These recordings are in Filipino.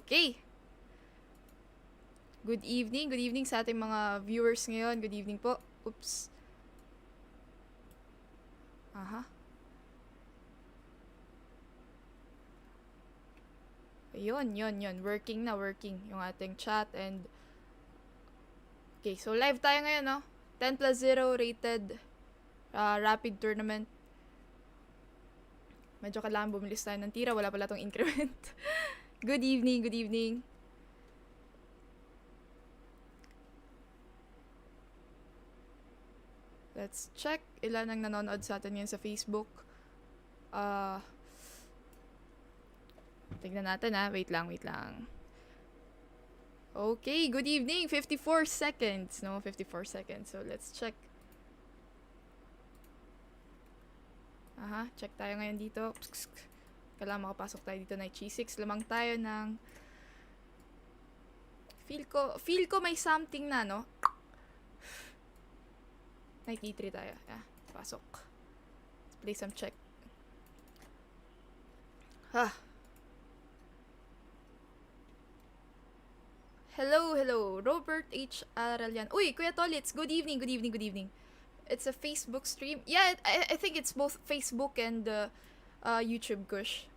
Okay. Good evening sa ating mga viewers ngayon. Good evening po. Oops. Aha. Ayun. Working yung ating chat and okay, so live tayo ngayon, no? 10+0 rated rapid tournament. Medyo kailangan bumilis tayo ng tira. Wala pala tong increment. Good evening. Let's check ilan ang nanonood sa atin ngayon sa Facebook. Tignan natin Wait lang. Okay, good evening. 54 seconds. No, 54 seconds. So, let's check. Check tayo ngayon dito. Kailangan makapasok tayo dito na G6. Lamang tayo ng... Feel ko may something na, no? Knight E3 tayo. Pasok. Let's play some check. Hello. Robert H. Aralian. Uy, Kuya Tolitz. Good evening. It's a Facebook stream. Yeah, I think it's both Facebook and YouTube, Kush.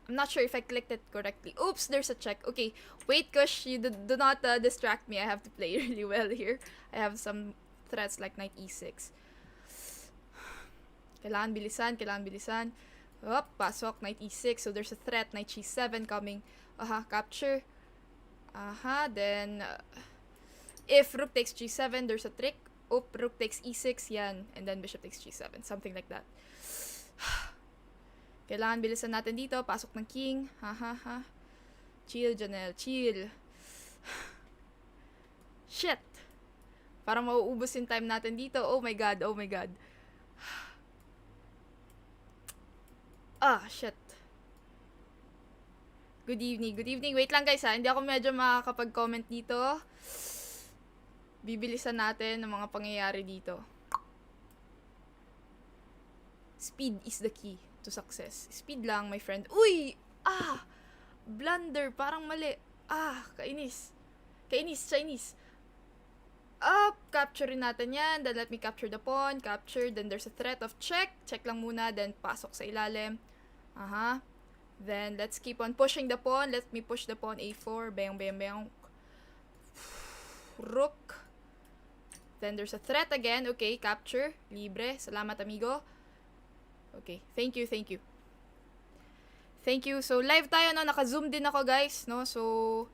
I'm not sure if I clicked it correctly. Oops, there's a check. Okay, wait, Kush. You do not distract me. I have to play really well here. I have some threats like Knight E6. Kailangan bilisan. Pasok, Knight E6. So there's a threat, Knight G7 coming. Capture. Then if Rook takes G7, there's a trick. Rook takes E6, yan. And then Bishop takes G7. Something like that. Kailangan bilisan natin dito. Pasok ng King. Chill, Janelle. Chill. Shit. Parang mauubos yung time natin dito. Oh my god. Shit. Good evening. Wait lang guys Hindi ako medyo makakapag-comment dito. Bibilisan natin ang mga pangyayari dito. Speed is the key to success. Speed lang, my friend. Uy! Blunder. Parang mali. Kainis. Chinese. Capturein natin yan. Then let me capture the pawn. Capture. Then there's a threat of check. Check lang muna. Then pasok sa ilalim. Then let's keep on pushing the pawn. Let me push the pawn A4. Bang. Rook. Then there's a threat again. Okay, capture. Libre. Salamat, amigo. Okay, thank you. So, live tayo, no? Naka-zoom din ako, guys, no? So,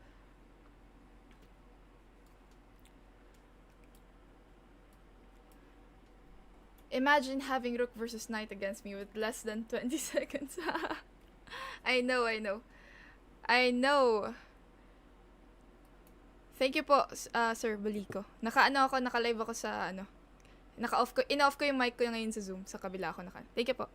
imagine having Rook versus Knight against me with less than 20 seconds. I know. Thank you po, Sir Balico. Naka-live ako sa, in-off ko yung mic ko ngayon sa Zoom. Sa kabila ako Thank you po.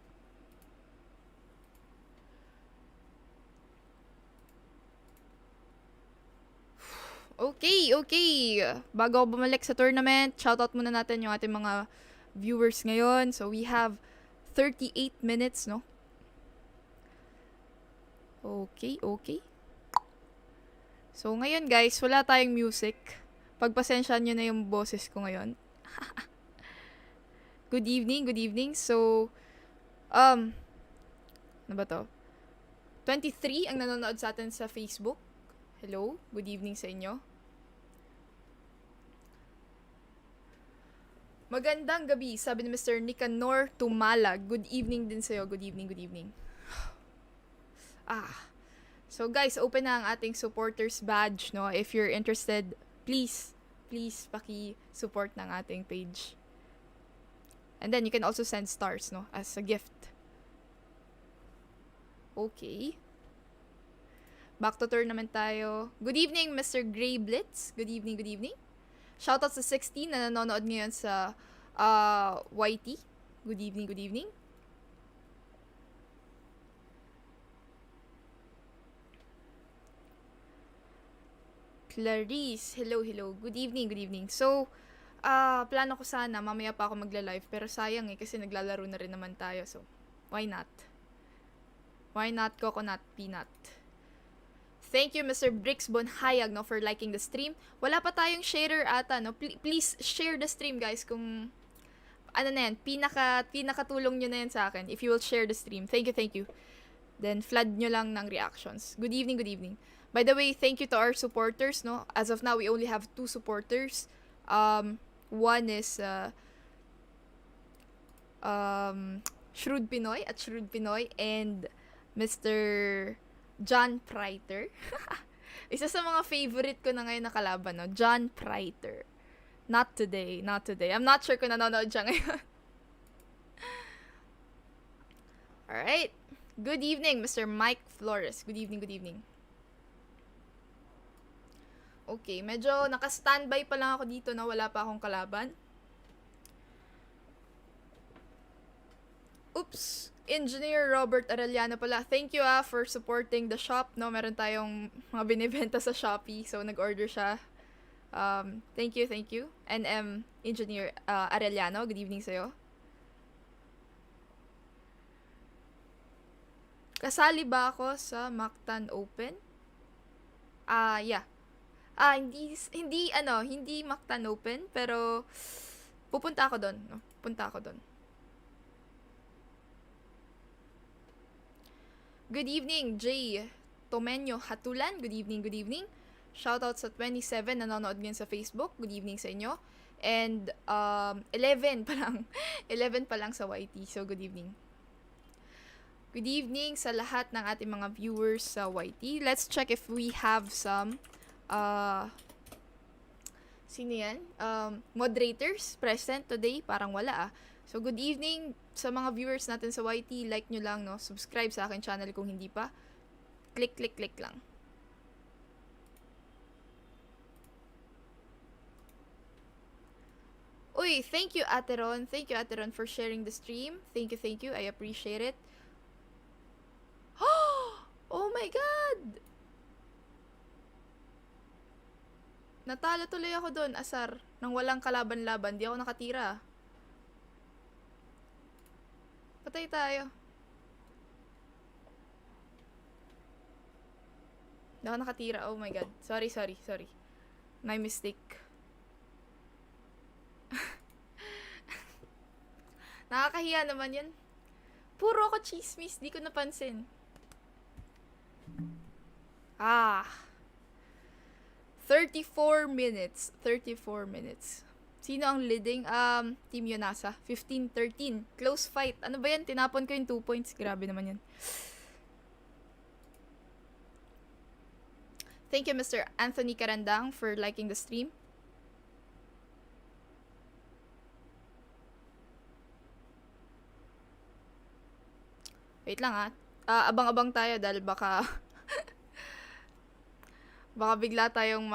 Okay. Bago ako bumalik sa tournament, shoutout muna natin yung ating mga viewers ngayon. So, we have 38 minutes, no? Okay. So, ngayon guys, wala tayong music. Pagpasensyahan nyo na yung boses ko ngayon. Good evening. So, ano ba to? 23 ang nanonood sa atin sa Facebook. Hello, good evening sa inyo. Magandang gabi, sabi ni Mr. Nicanor Tumala. Good evening din sa'yo. Good evening. So guys, open na ang ating supporters badge, no? If you're interested, please paki-support ng ating page. And then you can also send stars, no, as a gift. Okay. Back to tournament tayo. Good evening, Mr. Gray Blitz. Good evening. Shoutout sa 16 na nanonood ngayon sa YT. Good evening. Clarice, hello. Good evening. So, plano ko sana, mamaya pa ako magla-live, pero sayang kasi naglalaro na rin naman tayo. So, why not? Why not coconut peanut? Thank you, Mr. Brix Bonhayag, no, for liking the stream. Wala pa tayong sharer ata, no? Please share the stream, guys, kung ano na yan, pinakatulong nyo na yan sa akin. If you will share the stream. Thank you, thank you. Then, flood nyo lang ng reactions. Good evening, good evening. By the way, thank you to our supporters, no? As of now, we only have 2 supporters. One is, Shrewd Pinoy at Shrewd Pinoy and Mr. John Priter. Isa sa mga favorite ko na ngayon na kalaban, no? John Priter. Not today, not today. I'm not sure kung nanonood siya ngayon. Alright. Good evening, Mr. Mike Flores. Good evening, good evening. Okay, medyo naka-standby pa lang ako dito na wala pa akong kalaban. Oops! Engineer Robert Arellano pala. Thank you for supporting the shop. No, meron tayong mga binibenta sa Shopee. So, nag-order siya. Thank you, thank you. NM Engineer Arellano. Good evening sa'yo. Kasali ba ako sa Mactan Open? Yeah. Hindi Mactan Open, pero pupunta ako doon, no? Punta ako doon. Good evening, Jay Tomenyo Hatulan. Good evening, good evening. Shoutout sa 27 nanonood ngayon sa Facebook. Good evening sa inyo. And 11 pa lang. 11 pa lang sa YT. So, good evening. Good evening sa lahat ng ating mga viewers sa YT. Let's check if we have some sino yan? Moderators present today. Parang wala So, good evening sa mga viewers natin sa YT. Like nyo lang, no? Subscribe sa akin channel kung hindi pa. Click lang. Uy, thank you, Ateron. Thank you, Ateron, for sharing the stream. Thank you. I appreciate it. Oh my God! Natalo tuloy ako doon, asar. Nang walang kalaban-laban, di ako nakatira. Patay tayo. Di ako nakatira. Oh my God. Sorry. My mistake. Nakakahiya naman yan. Puro ako chismis. Di ko napansin. 34 minutes. Sino ang leading? Team Yonasa. 15-13. Close fight. Ano ba yan? Tinapon ko yung 2 points. Grabe naman yan. Thank you, Mr. Anthony Carandang, for liking the stream. Wait lang abang-abang tayo dahil baka bigla tayong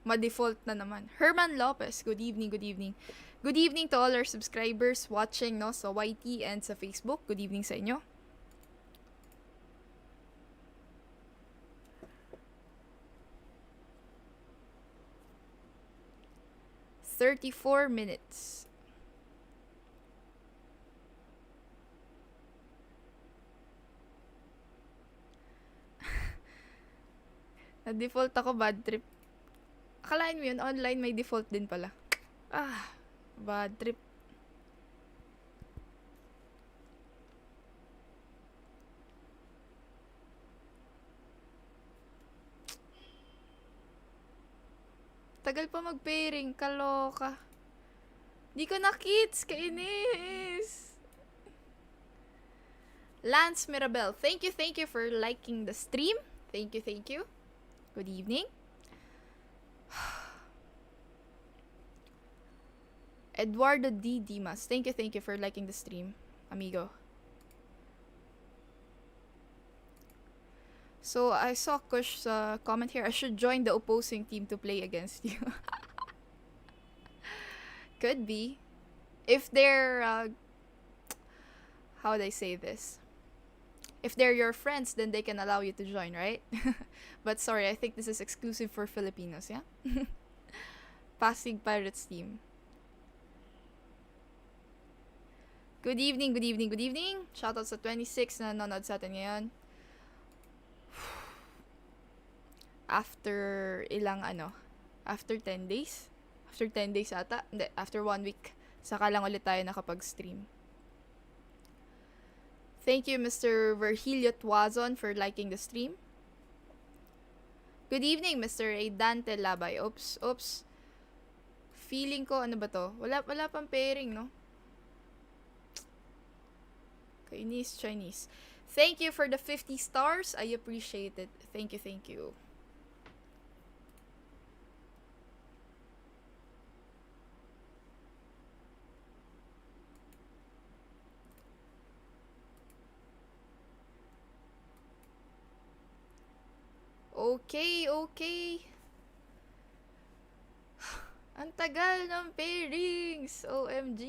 ma-default na naman. Herman Lopez, good evening. Good evening to all our subscribers watching, no, sa YT and sa Facebook. Good evening sa inyo. "34 minutes. Na-default ako, bad trip. Akalain mo yun, online may default din pala. Bad trip. Tagal pa mag-pairing, kaloka. Di ko na kits, kainis. Lance Mirabel, thank you for liking the stream. Thank you. Good evening. Eduardo D. Dimas, thank you for liking the stream, amigo. So, I saw Kush's comment here. I should join the opposing team to play against you. Could be. If they're, how would I say this? If they're your friends, then they can allow you to join, right? But sorry, I think this is exclusive for Filipinos, yeah? Pasig Pirates team. Good evening. Shoutout sa 26 na nanonood sa atin ngayon. after after 10 days. After 10 days ata. Hindi, after 1 week. Saka lang ulit tayo nakapag-stream. Thank you, Mr. Virgilio Tuazon, for liking the stream. Good evening, Mr. Aidante Labay. Oops. Feeling ko, ano ba to? Wala pang pairing, no? Chinese. Thank you for the 50 stars. I appreciate it. Thank you. Okay. Ang tagal ng pairings. OMG.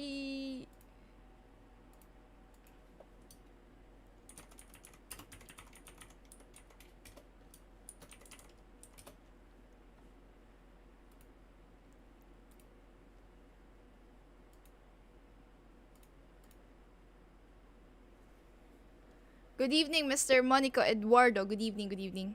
Good evening, Mr. Monico Eduardo. Good evening.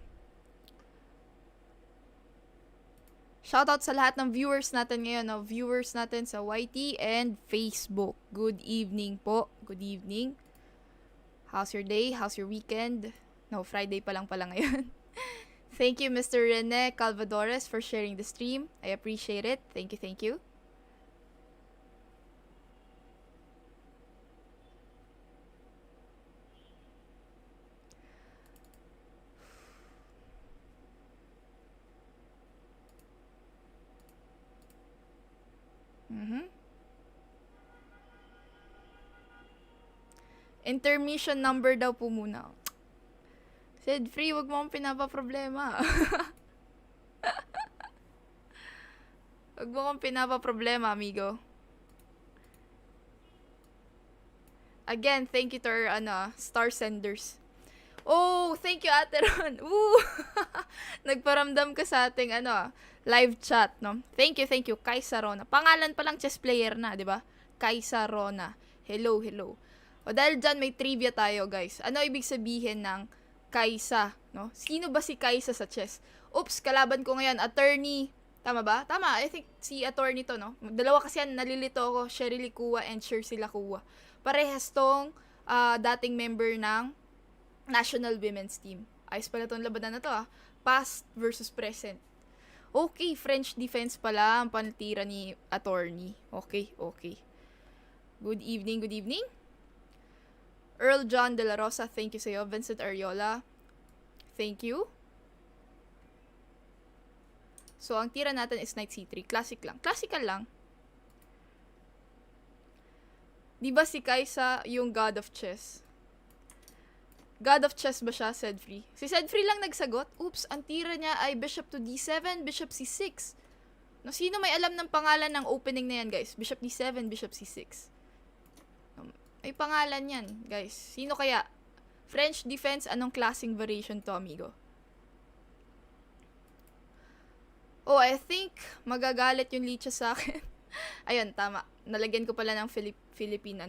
Shoutout sa lahat ng viewers natin ngayon, no? Viewers natin sa YT and Facebook. Good evening po. Good evening. How's your day? How's your weekend? No, Friday pa lang pala ngayon. Thank you, Mr. Rene Calvadores, for sharing the stream. I appreciate it. Thank you. Intermission number daw po muna. Said free, wag mo akong pinapaproblema. Wag mo akong pinapaproblema, amigo. Again, thank you to our star senders. Oh, thank you, Ate Ron. Nagparamdam ka sa ating live chat, no? Thank you, Kaisa Rona. Pangalan pa lang chess player na, di ba? Kaisa Rona. Hello. O dahil dyan, may trivia tayo, guys. Ano ibig sabihin ng Kaisa, no? Sino ba si Kaisa sa chess? Oops, kalaban ko ngayon, attorney. Tama ba? Tama, I think si attorney to, no? Dalawa kasi yan, nalilito ako, Sherry Kua and Shirley Kua. Parehas tong dating member ng National Women's Team. Ayos pala tong labanan na to, Past versus present. Okay, French defense pala ang panitira ni attorney. Okay. Good evening. Earl John De La Rosa, thank you sa'yo. Vincent Ariola, thank you. So, ang tira natin is Knight C3. Classical lang. Di ba si Kaisa yung God of Chess? God of Chess ba siya, Sedfree? Si Sedfree lang nagsagot. Oops, ang tira niya ay Bishop to D7, Bishop C6. No, sino may alam ng pangalan ng opening na yan, guys? Bishop D7, Bishop C6. May pangalan yan, guys. Sino kaya? French defense, anong klaseng variation to, amigo? Oh, I think magagalit yung licha sa akin. Ayun, tama. Nalagyan ko pala ng Philippine,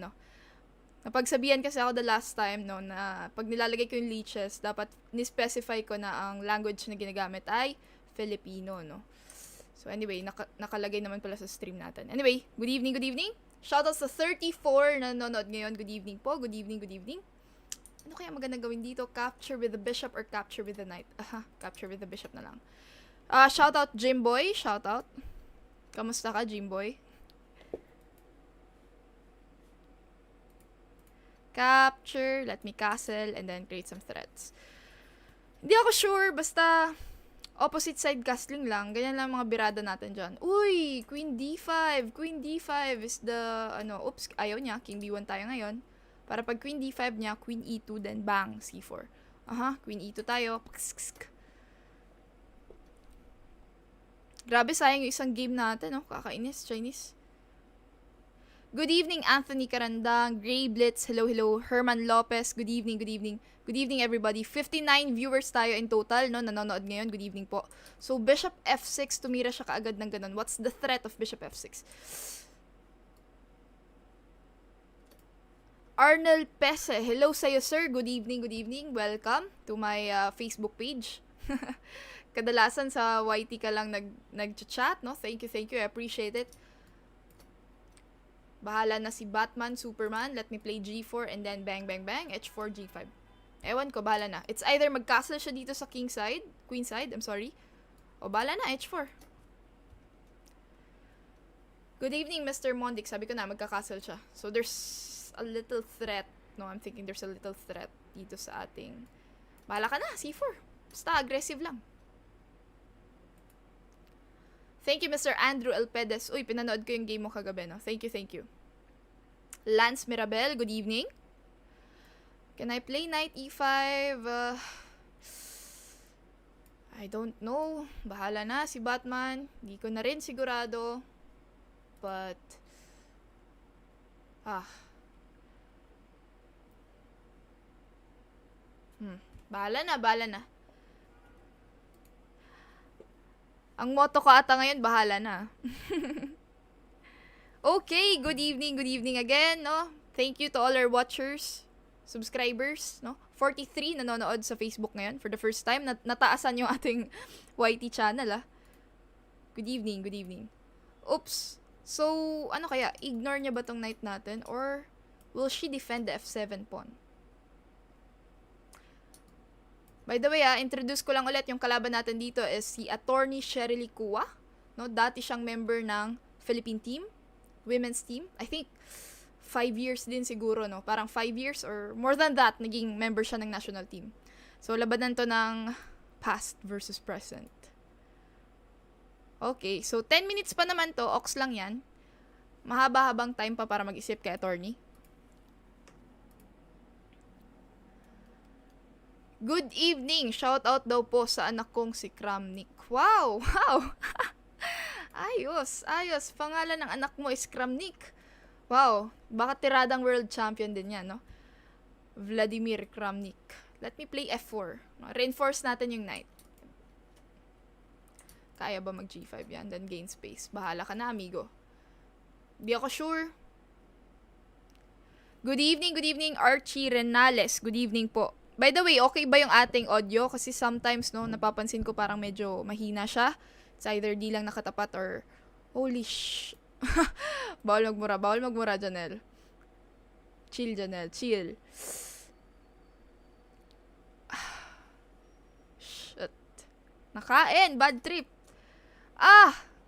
Napagsabihan kasi ako the last time, no, na pag nilalagay ko yung leeches, dapat ni-specify ko na ang language na ginagamit ay Filipino, no. So anyway, nakalagay naman pala sa stream natin. Anyway, good evening. Shoutouts sa 34 na nanonood ngayon. Good evening po. Good evening. Ano kaya maganda gawin dito? Capture with the bishop or capture with the knight? Capture with the bishop na lang. Shoutout Jimboy. Shoutout. Kamusta ka, Jimboy? Capture, let me castle, and then create some threats. Hindi ako sure, basta opposite side castling lang. Ganyan lang mga birada natin dyan. Uy, Queen D5. Queen D5 is the, oops, ayaw niya. King B1 tayo ngayon. Para pag Queen D5 niya, Queen E2, then bang, C4. Queen E2 tayo. Grabe, sayang yung isang game natin, no? Kakainis, Chinese. Good evening, Anthony Carandang, Gray Blitz, hello, Herman Lopez, good evening, everybody. 59 viewers tayo in total, no, nanonood ngayon, good evening po. So, Bishop F6, tumira siya kaagad ng ganun. What's the threat of Bishop F6? Arnel Pese, hello sa'yo, sir, good evening, welcome to my Facebook page. Kadalasan sa YT ka lang nag-chat, no? Thank you, I appreciate it. Bahala na si Batman, Superman, let me play G4 and then bang, bang, bang, H4, G5. Ewan ko, bahala na. It's either mag-castle siya dito sa king side, queen side, I'm sorry, o bahala na, H4. Good evening, Mr. Mondik. Sabi ko na, magka-castle siya. So, there's a little threat, no? I'm thinking there's a little threat dito sa ating... Bahala ka na, C4. Basta, aggressive lang. Thank you, Mr. Andrew Elpedes. Uy, pinanood ko yung game mo kagabi, no? Thank you. Lance Mirabel, good evening. Can I play knight e5? I don't know. Bahala na si Batman. Hindi ko na rin sigurado. But... Bahala na. Ang motto ko ata ngayon, bahala na. Okay, good evening again, no? Thank you to all our watchers, subscribers, no? 43 nanonood sa Facebook ngayon for the first time. Nataasan yung ating YT channel, Good evening. Oops. So, ano kaya? Ignore niya ba tong knight natin? Or will she defend the F7 pawn? By the way, introduce ko lang ulit yung kalaban natin dito is si Attorney Sherily Kua. No? Dati siyang member ng Philippine team, women's team. I think 5 years din siguro, no? Parang 5 years or more than that, naging member siya ng national team. So, labanan to ng past versus present. Okay, so 10 minutes pa naman to, ox lang yan. Mahaba-habang time pa para mag-isip kay Attorney. Good evening! Shout out daw po sa anak kong si Kramnik. Wow! Ayos. Pangalan ng anak mo is Kramnik. Wow, baka tiradang world champion din yan, no? Vladimir Kramnik. Let me play F4. Reinforce natin yung knight. Kaya ba mag G5 yan? Then gain space. Bahala ka na, amigo. Di ako sure. Good evening, Archie Renales. Good evening po. By the way, okay ba yung ating audio? Kasi sometimes, no, napapansin ko parang medyo mahina siya. It's either di lang nakatapat or... Holy sh... Bawal magmura, Janelle. Chill, Janelle. Chill. Shit. Nakain! Bad trip.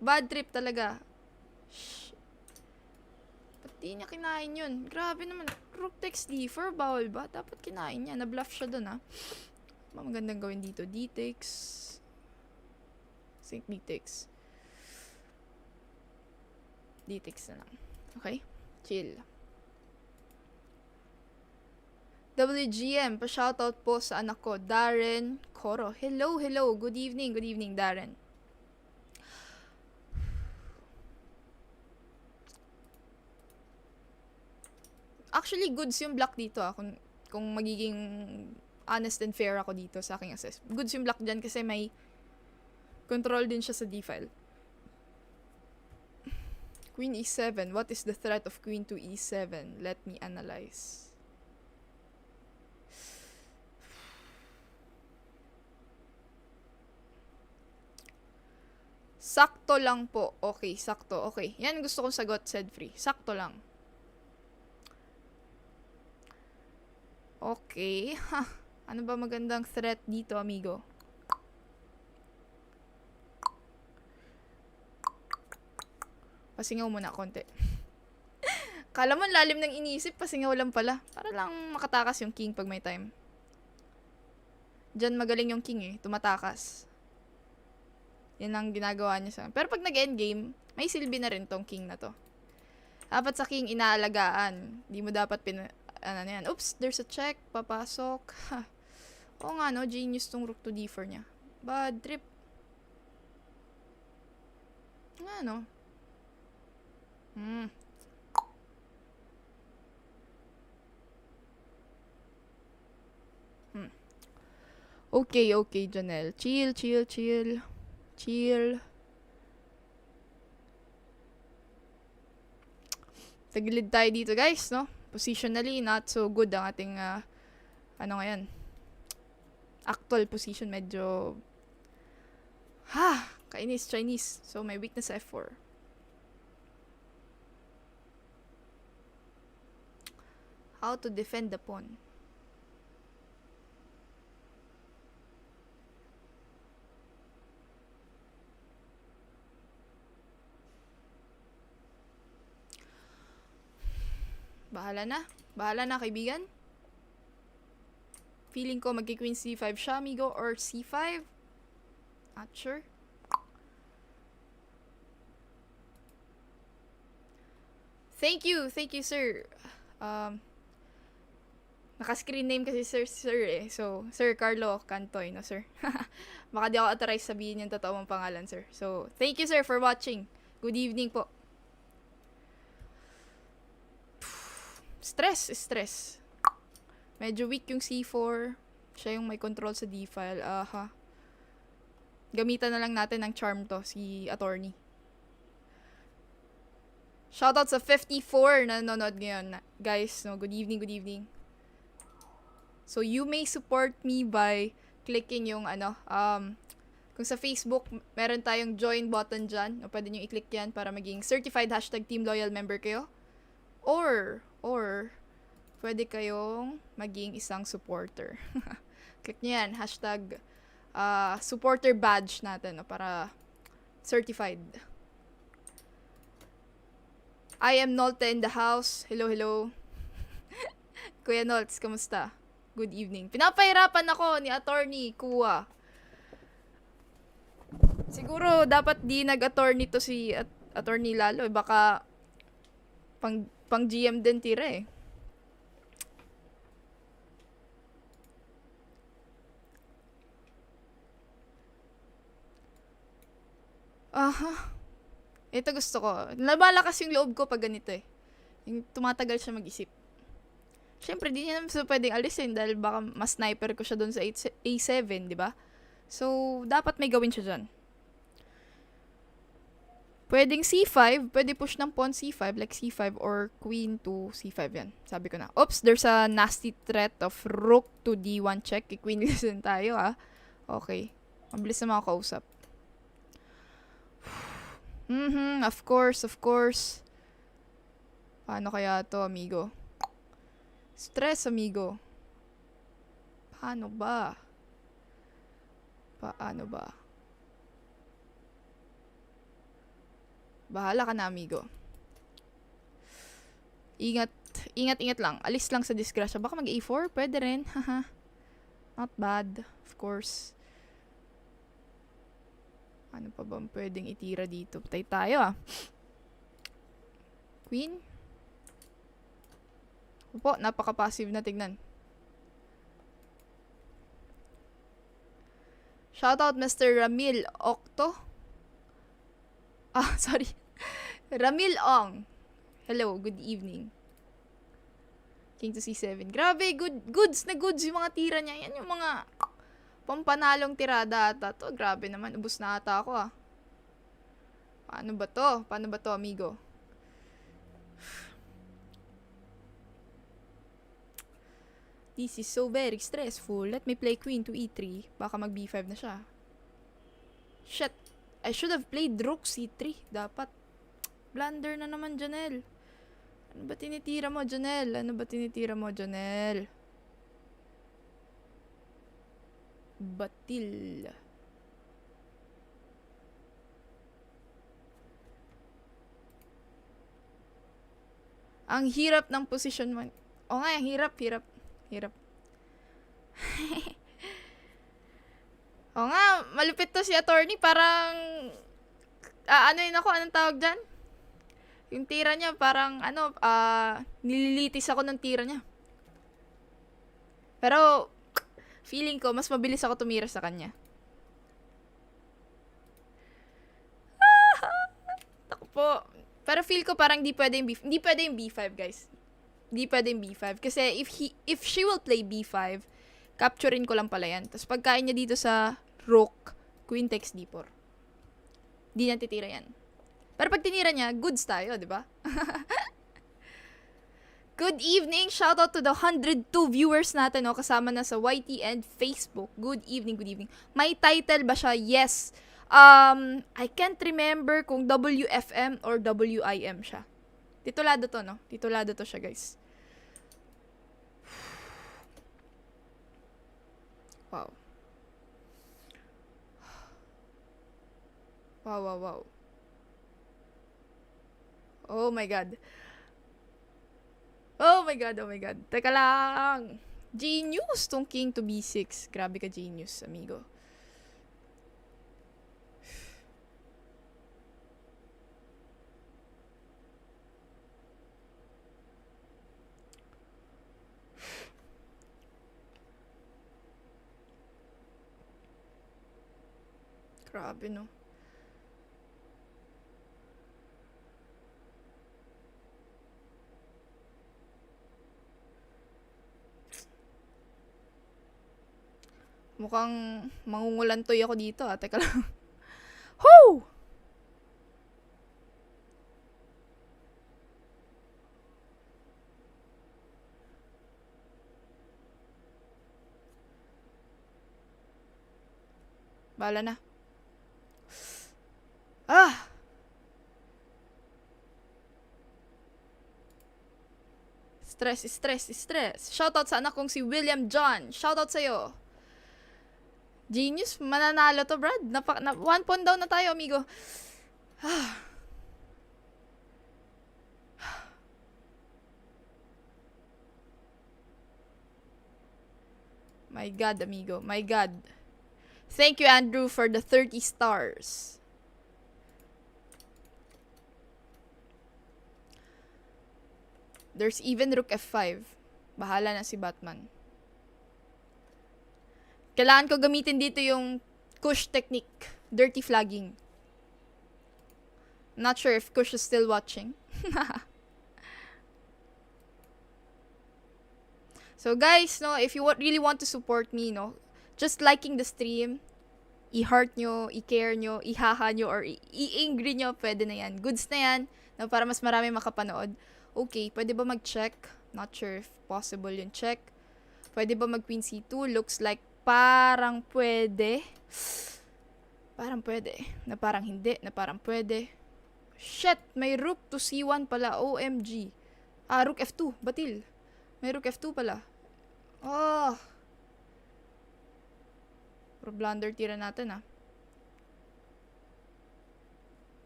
Bad trip talaga. Di niya kinain yun. Grabe naman. Rook takes d4. Bawal ba? Dapat kinain niya. Na-bluff siya dun, Magandang gawin dito. D takes. Think D takes. D takes na lang. Okay? Chill. WGM. Pa-shoutout po sa anak ko, Darren Coro. Hello. Good evening, Darren. Actually, goods yung block dito, kung magiging honest and fair ako dito sa aking assess. Goods yung block dyan kasi may control din siya sa d-file. Queen e7. What is the threat of queen to e7? Let me analyze. Sakto lang po. Okay, sakto. Okay. Yan gusto kong sagot, said free. Sakto lang. Okay. Ano ba magandang threat dito, amigo? Pasingaw muna konti. Kala mo lalim ng iniisip, pasingaw lang pala. Para lang makatakas yung king pag may time. Diyan magaling yung king tumatakas. Yan ang ginagawa niya sa... Pero pag nag-endgame, may silbi na rin tong king na to. Dapat sa king inaalagaan. Di mo dapat ano na yan. Oops, there's a check. Papasok. Oo nga, no? Genius tong rook to d4 niya. Bad trip. Nga, no? Okay, Janelle. Chill. Tagilid tayo dito, guys, no? Positionally, not so good ang ating, ano ngayon? actual position medyo kainis Chinese. So my weakness F4. How to defend the pawn. Bahala na. Bahala na, kaibigan. Feeling ko magki-queen c5 siya, amigo, or c5. Not sure. Thank you, sir. Naka-screen name kasi sir eh. So, Sir Carlo Cantoy, no, sir? Baka di ako authorized sabihin yung totoo mong pangalan, sir. So, thank you, sir, for watching. Good evening po. Stress. Medyo weak yung C4. Siya yung may control sa D-file. Gamitan na lang natin ng charm to, si attorney. Shoutout sa 54 na nanonood ngayon. Guys, no, good evening. So, you may support me by clicking yung kung sa Facebook, meron tayong join button dyan. O pwede nyo i-click yan para maging certified #team loyal member kayo. Or, pwede kayong maging isang supporter. Click nyo yan, #supporter badge natin, no, para certified. I am Nolte in the house. Hello. Kuya Nolts, kamusta? Good evening. Pinapahirapan ako ni Attorney Kuwa. Siguro dapat di nag-attorney to si Attorney Lalo. Baka pang GM din tira eh. Ito gusto ko. Nabalakas yung loob ko pag ganito eh. Yung tumatagal siya mag-isip. Siyempre, di niya naman pwedeng alisin dahil baka mas sniper ko siya doon sa A7, di ba? So, dapat may gawin siya dyan. Pwedeng C5, pwede push ng pawn C5, like C5 or queen to C5 yan. Sabi ko na. Oops, there's a nasty threat of rook to D1 check. Queen listen tayo Okay. Mabilis na makakausap. Of course. Paano kaya to, amigo? Stress, amigo. Paano ba? Bahala ka na, amigo. Ingat lang. Alis lang sa disgrasya. Baka mag-A4? Pwede rin. Not bad. Of course. Ano pa ba pwedeng itira dito? Patay tayo Queen? Opo, napaka-passive na tignan. Shoutout Mr. Ramil Octo. Sorry. Ramil Ong. Hello, good evening. King to C7. Grabe, goods yung mga tira niya. Yan yung mga pampanalong tirada ata to. Grabe naman, ubos na ata ako Paano ba to, amigo? This is so very stressful. Let me play queen to E3. Baka mag B5 na siya. Shit. I should have played rook C3. Dapat. Blunder na naman, Janelle. Ano ba tinitira mo, Janelle? Batil. Ang hirap ng position mo. O nga, hirap. O nga, malupit to si attorney. Parang, anong tawag dyan? Yung tira niya, parang, nililitis ako ng tira niya. Pero, feeling ko, mas mabilis ako tumira sa kanya. Ako po. Pero feel ko parang hindi pwede yung B5, guys. Hindi pwede yung B5. Kasi if she will play B5, capturein ko lang pala yan. Tapos pagkain niya dito sa rook, queen takes D4. Di niya titira yan. Pero pag tinira niya, goods tayo, di ba? Good evening! Shoutout to the 102 viewers natin, no? Kasama na sa YT and Facebook. Good evening, good evening. May title ba siya? Yes. I can't remember kung WFM or WIM siya. Titulado to, no? Titulado to siya, guys. Wow. Wow, wow, wow. Oh my God. Oh my God, oh my God. Teka lang. Genius tong king to B6. Grabe ka, genius, amigo. Grabe, no? Mukhang mangungulantoy ako dito, ah. Teka lang. Woo! Bala na. Ah! Stress. Shoutout sa anak kong si William John. Shoutout sa'yo. Genius, mananalo to, Brad. One point down na tayo, amigo. My God, amigo. My God. Thank you, Andrew, for the 30 stars. There's even Rook F5. Bahala na si Batman. Kailangan ko gamitin dito yung Kush technique. Dirty flagging. Not sure if Kush is still watching. So guys, no, if you really want to support me, no, just liking the stream, i-heart nyo, i-care nyo, ihaha nyo, or i-angry nyo, pwede na yan. Goods na yan, no, para mas marami makapanood. Okay, pwede ba mag-check? Not sure if possible yung check. Pwede ba mag-Queen C2? Looks like parang pwede. Parang pwede. Na parang hindi. Na parang pwede. Shit! May Rook to C1 pala. OMG. Rook F2. Batil. May Rook F2 pala. Oh. Pero blunder tira natin, ah.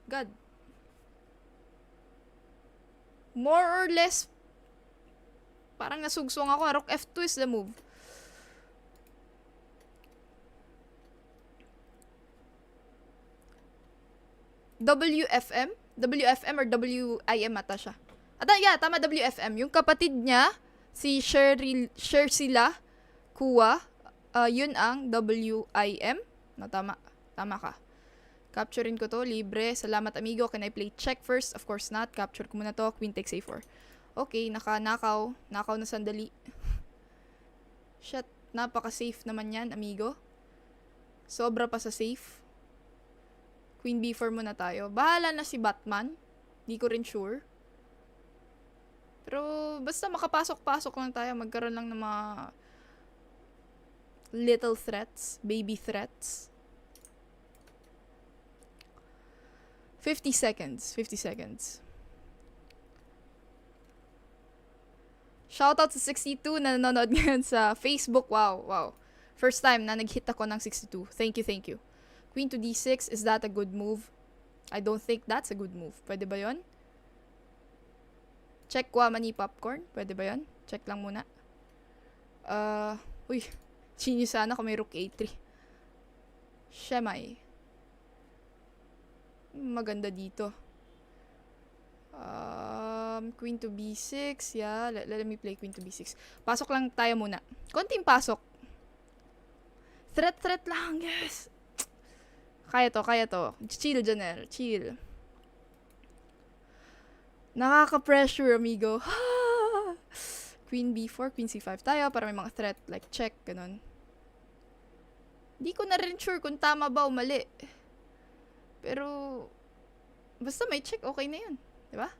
God. More or less, parang nasugsong ako. Rook F2 is the move. WFM? WFM or WIM ata siya. Yeah, tama, WFM. Yung kapatid niya, si Shersila Kuwa, yun ang WIM. No, tama. Tama ka. Capturein ko to, libre. Salamat, amigo. Can I play check first? Of course not. Capture ko muna to. Queen takes A4. Okay, nakaw. Nakaw na sandali. Shit, napaka-safe naman yan, amigo. Sobra pa sa safe. Queen B4 muna tayo. Bahala na si Batman. Di ko rin sure. Pero basta makapasok-pasok lang tayo. Magkaroon lang ng mga little threats. Baby threats. 50 seconds. 50 seconds. Shoutout sa 62 na nanonood ngayon sa Facebook. Wow. First time na nag-hit ako ng 62. Thank you. Queen to D6, is that a good move? I don't think that's a good move. Pwede ba yon? Check kwa mani popcorn. Pwede ba yon? Check lang muna. Uy. Genius sana kung may Rook A3. Shemay. Maganda dito. Queen to B6. Yeah, let me play Queen to B6. Pasok lang tayo muna. Konting pasok. Threat lang. Yes. Kaya to. Chill, Janelle. Chill. Nakaka-pressure, amigo. Queen B4, Queen C5 tayo para may mga threat. Like, check, ganun. Di ko na rin sure kung tama ba o mali. Pero, basta may check, okay na yun. Diba?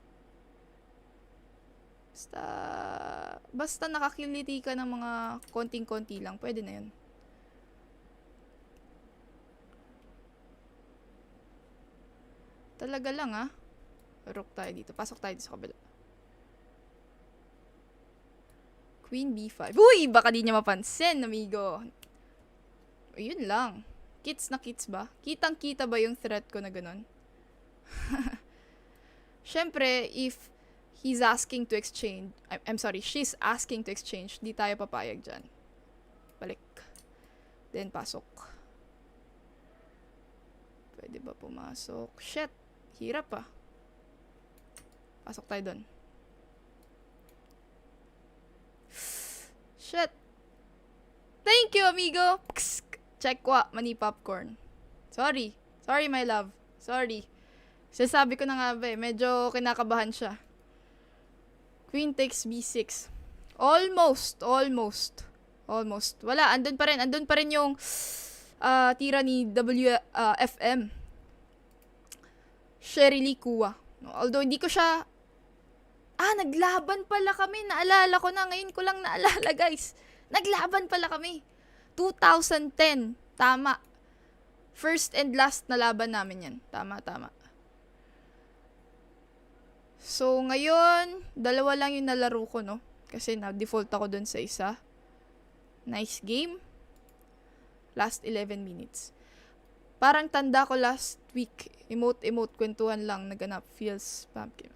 Basta nakakiliti ka ng mga konting-konti lang, pwede na yun. Talaga lang Rook tayo dito. Pasok tayo dito sa kabila. Queen B5. Uy! Baka di niya mapansin, amigo. Yun lang. Kits na kits ba? Kitang-kita ba yung threat ko na ganun? Siyempre, if he's asking to exchange, I'm sorry, she's asking to exchange, di tayo papayag dyan. Balik. Then, pasok. Pwede ba pumasok? Shit! Hirap Pasok tayo dun. Shit! Thank you, amigo! Psk! Check wa, mani popcorn. Sorry. Sorry, my love. Sorry. Sasabi ko na nga ba medyo kinakabahan siya. Queen takes B6. Almost. Wala, andun pa rin yung tira ni WFM. Sherry Kua. Although hindi ko siya naglaban pala kami. Naalala ko na. Ngayon ko lang naalala, guys. Naglaban pala kami. 2010. Tama. First and last na laban namin yan. Tama. So, ngayon, 2 lang yung nalaro ko, no? Kasi na-default ako dun sa isa. Nice game. Last 11 minutes. Parang tanda ko last week. Emote, kwentuhan lang. Naganap. Feels pumpkin.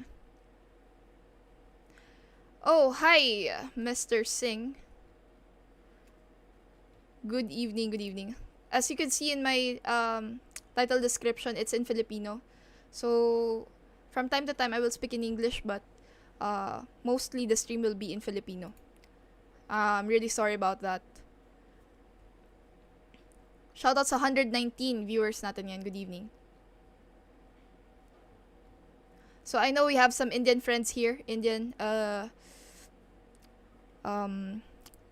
Oh, hi, Mr. Singh. Good evening. As you can see in my title description, it's in Filipino. So, from time to time, I will speak in English, but mostly the stream will be in Filipino. I'm really sorry about that. Shoutouts sa 119 viewers natin yan. Good evening. So, I know we have some Indian friends here.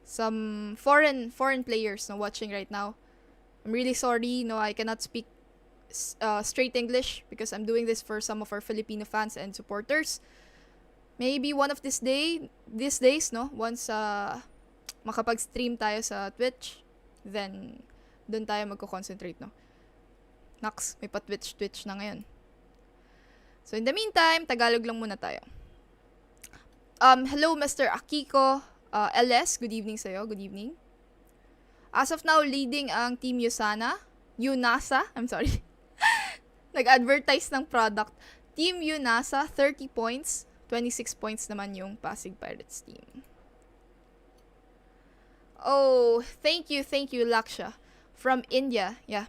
Some foreign players watching right now. I'm really sorry, I cannot speak straight English because I'm doing this for some of our Filipino fans and supporters. Maybe one of these days, once makapag-stream tayo sa Twitch, then doon tayo magko-concentrate, Naks, may pa-Twitch na ngayon. So in the meantime, Tagalog lang muna tayo. Hello Mr. Akiko LS, good evening sa'yo, good evening. As of now, leading ang Team UNASA, I'm sorry. Nag-advertise ng product. Team UNASA, 30 points. 26 points naman yung Pasig Pirates team. Oh, thank you, Laksha. From India, yeah.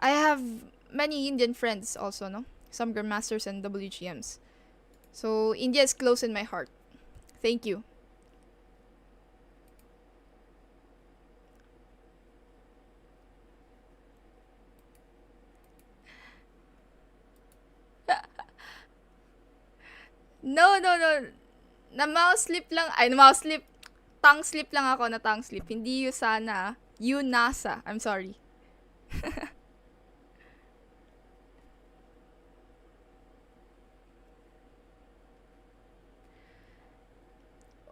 I have many Indian friends also, Some Grandmasters and WGMs. So, India is close in my heart. Thank you. No. Na-mouse slip lang. Tongue slip lang ako na tongue slip. Hindi USANA. UNASA. I'm sorry.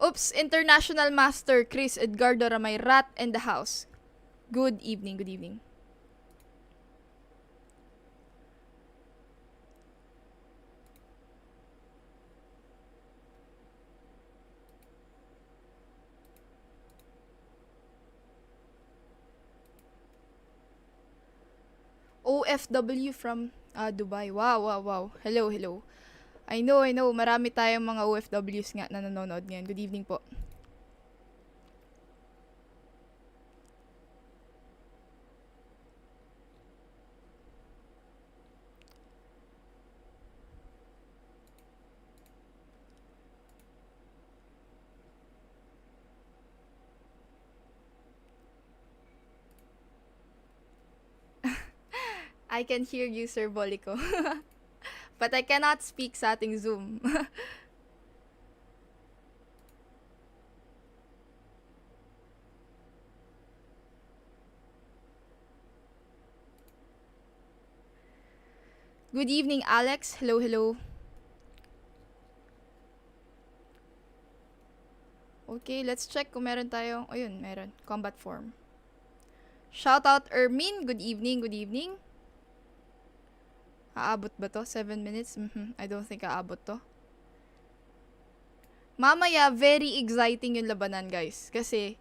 Oops, International Master Chris Edgardo Ramay, Rat in the house. Good evening. OFW from Dubai. Wow. Hello. I know. Marami tayong mga OFWs nga na nanonood ngayon. Good evening po. I can hear you, Sir Bolico. But I cannot speak sa ating Zoom. Good evening, Alex. Hello. Okay, let's check kung meron tayong... Ayun, meron. Combat form. Shoutout Ermin. Good evening, good evening. Aabot ba to? 7 minutes? I don't think aabot to. Mamaya, very exciting yung labanan, guys. Kasi,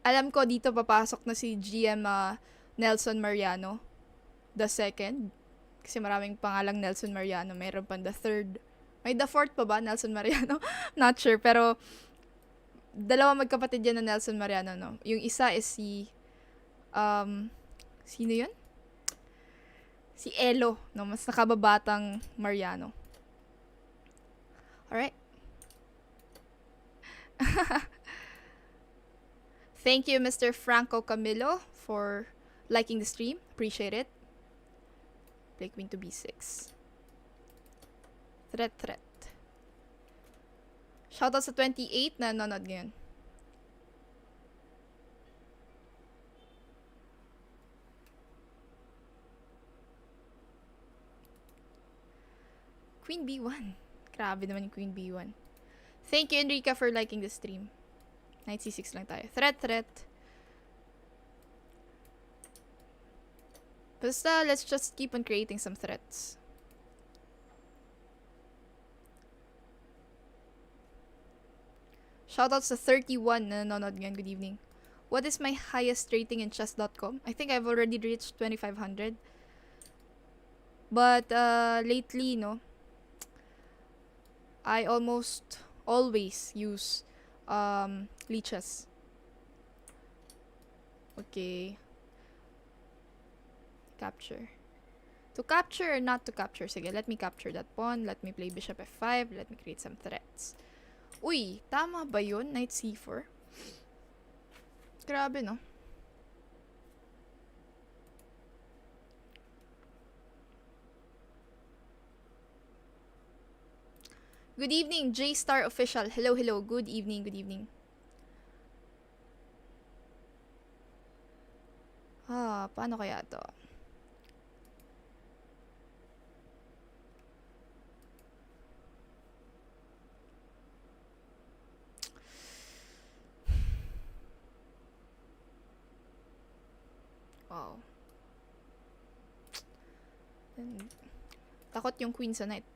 alam ko dito papasok na si GM Nelson Mariano. The second. Kasi maraming pangalang Nelson Mariano. Mayroon pa the third. May the fourth pa ba, Nelson Mariano? Not sure, pero dalawa magkapatid yan na Nelson Mariano, no? Yung isa is si, sino yun? Si Elo, no? Mas nakababatang Mariano. Alright. Thank you, Mr. Franco Camilo, for liking the stream. Appreciate it. Play queen to b6. Threat. Shoutout sa 28 na nanonood ngayon. Queen b1. Grabe naman yung Queen b1. Thank you, Enrica, for liking the stream. Knight c6 lang tayo. Threat. Basta, let's just keep on creating some threats. Shoutouts to 31 na nanonood ngayon. Good evening. What is my highest rating in chess.com? I think I've already reached 2,500. But, lately, no, I almost always use leeches. Okay. Capture. To capture or not to capture? Sige, let me capture that pawn. Let me play bishop f5. Let me create some threats. Uy, tama ba yun? Knight c4? Grabe, no? Good evening, J-Star Official. Hello. Good evening. Paano kaya to? Wow. Takot yung queen sa knight.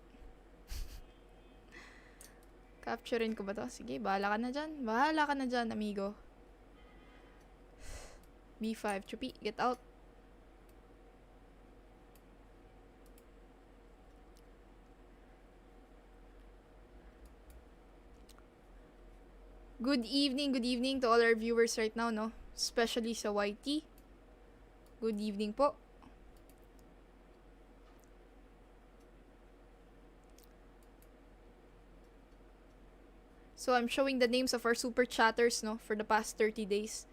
Capturein ko ba to? Sige, bahala ka na dyan, amigo. B5, Chupi, get out. Good evening to all our viewers right now, no? Especially sa YT. Good evening po. So I'm showing the names of our super chatters, no, for the past 30 days.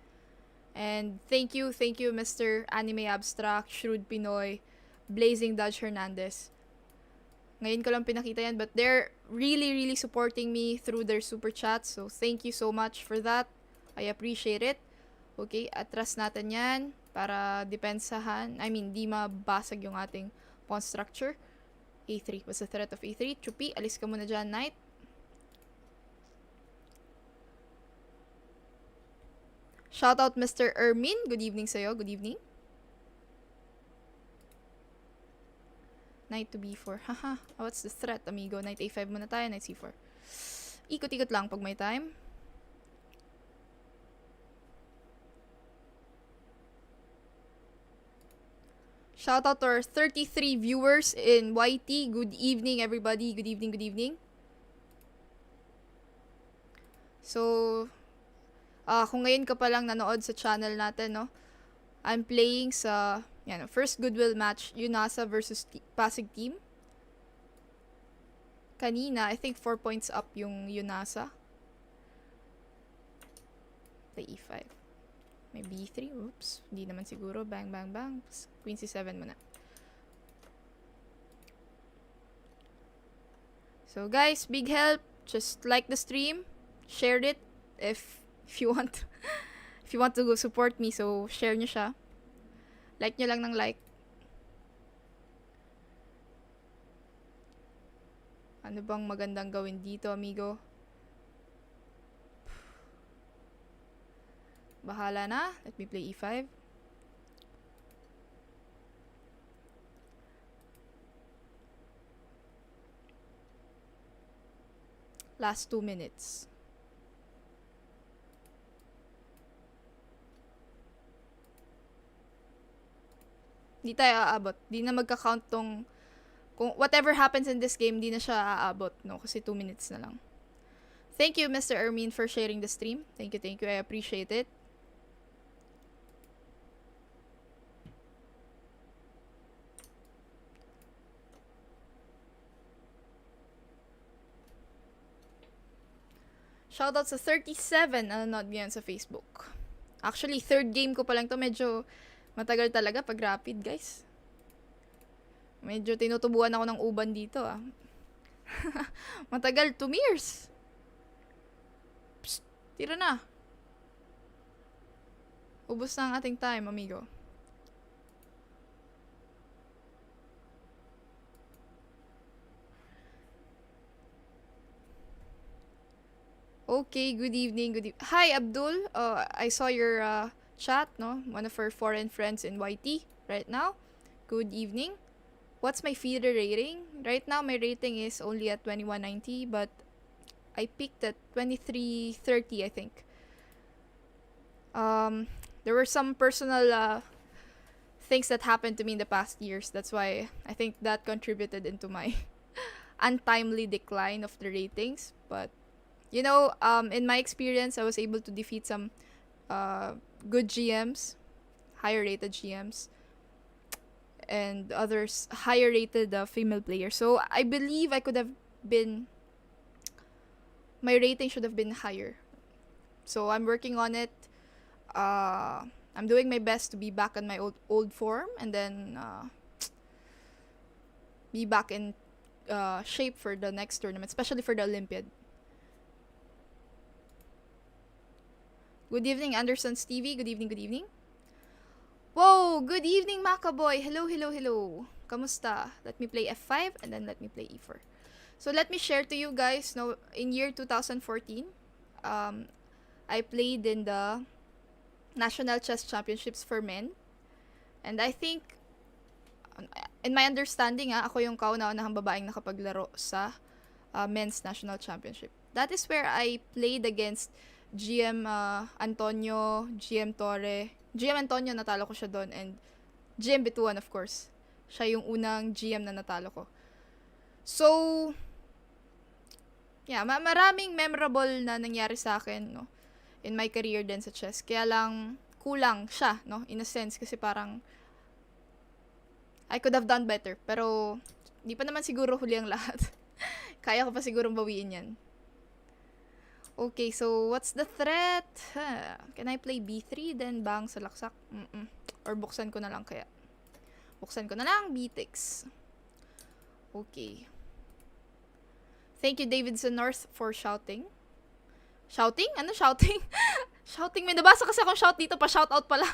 And thank you, Mr. Anime Abstract, Shrewd Pinoy, Blazing Dodge Hernandez. Ngayon ko lang pinakita yan, but they're really supporting me through their super chats. So thank you so much for that. I appreciate it. Okay, atras natin yan para depensahan. Di mabasag yung ating pawn structure. A3 was the threat of A3. Chupi, alis ka muna dyan, knight. Shoutout Mr. Ermin. Good evening sa'yo. Good evening. Knight to b4. Haha. What's the threat, amigo? Knight a5 muna tayo. Knight c4. Ikot-ikot lang pag may time. Shoutout to our 33 viewers in YT. Good evening, everybody. Good evening. So, kung ngayon ka pa lang nanood sa channel natin, no, I'm playing sa first Goodwill match, UNASA versus Pasig team. Kanina, I think 4 points up yung UNASA. Play e5. May b3. Oops. Hindi naman siguro. Bang. Queen c7 muna. So guys, big help. Just like the stream. Share it if you want to go support me, so share nyo siya. Like nyo lang ng like. Ano bang magandang gawin dito, amigo? Bahala na. Let me play e5. Last 2 minutes. Di tayo aabot. Di na magka-count tong... Kung whatever happens in this game, di na siya aabot, no? Kasi 2 minutes na lang. Thank you, Mr. Ermin, for sharing the stream. Thank you, thank you. I appreciate it. Shoutout sa 37 nanonood ngayon sa Facebook. Actually, third game ko pa lang to. Medyo matagal talaga pag rapid, guys. Medyo tinutubuan ako ng uban dito, ah. Matagal, 2 years. Psst, tira na. Ubus na ang ating time, amigo. Okay, good evening, good evening. Hi, Abdul. I saw your chat, no? One of our foreign friends in YT right now. Good evening. What's my feeder rating? Right now, my rating is only at 2190, but I peaked at 2330, I think. There were some personal things that happened to me in the past years. That's why I think that contributed into my untimely decline of the ratings. But you know, in my experience, I was able to defeat some good GMs, higher rated GMs, and others higher rated female players. So I believe I could have been, my rating should have been higher. So I'm working on it. I'm doing my best to be back on my old form, and then be back in shape for the next tournament, especially for the Olympiad. Good evening, Anderson Stevie. Good evening, good evening. Whoa, good evening, Macaboy. Hello, hello, hello. Kamusta? Let me play F5 and then let me play E4. So let me share to you guys, no, in year 2014, I played in the National Chess Championships for Men. And I think, in my understanding, ako yung kauna-unahang babaeng nakapaglaro sa Men's National Championship. That is where I played against GM Antonio, GM Torre. GM Antonio, natalo ko siya doon. And GM Bituan, of course. Siya yung unang GM na natalo ko. So, yeah, maraming memorable na nangyari sa akin, no, in my career din sa chess. Kaya lang, kulang siya, no, in a sense. Kasi parang, I could have done better. Pero, di pa naman siguro huli ang lahat. Kaya ko pa sigurong bawiin yan. Okay, so what's the threat? Can I play B3 then bang sa laksak? Or buksan ko na lang kaya. Buksan ko na lang B6. Okay. Thank you, Davidson North, for shouting. Shouting? Ano shouting? Shouting. May nabasa kasi akong shout dito. Pa-shoutout pala.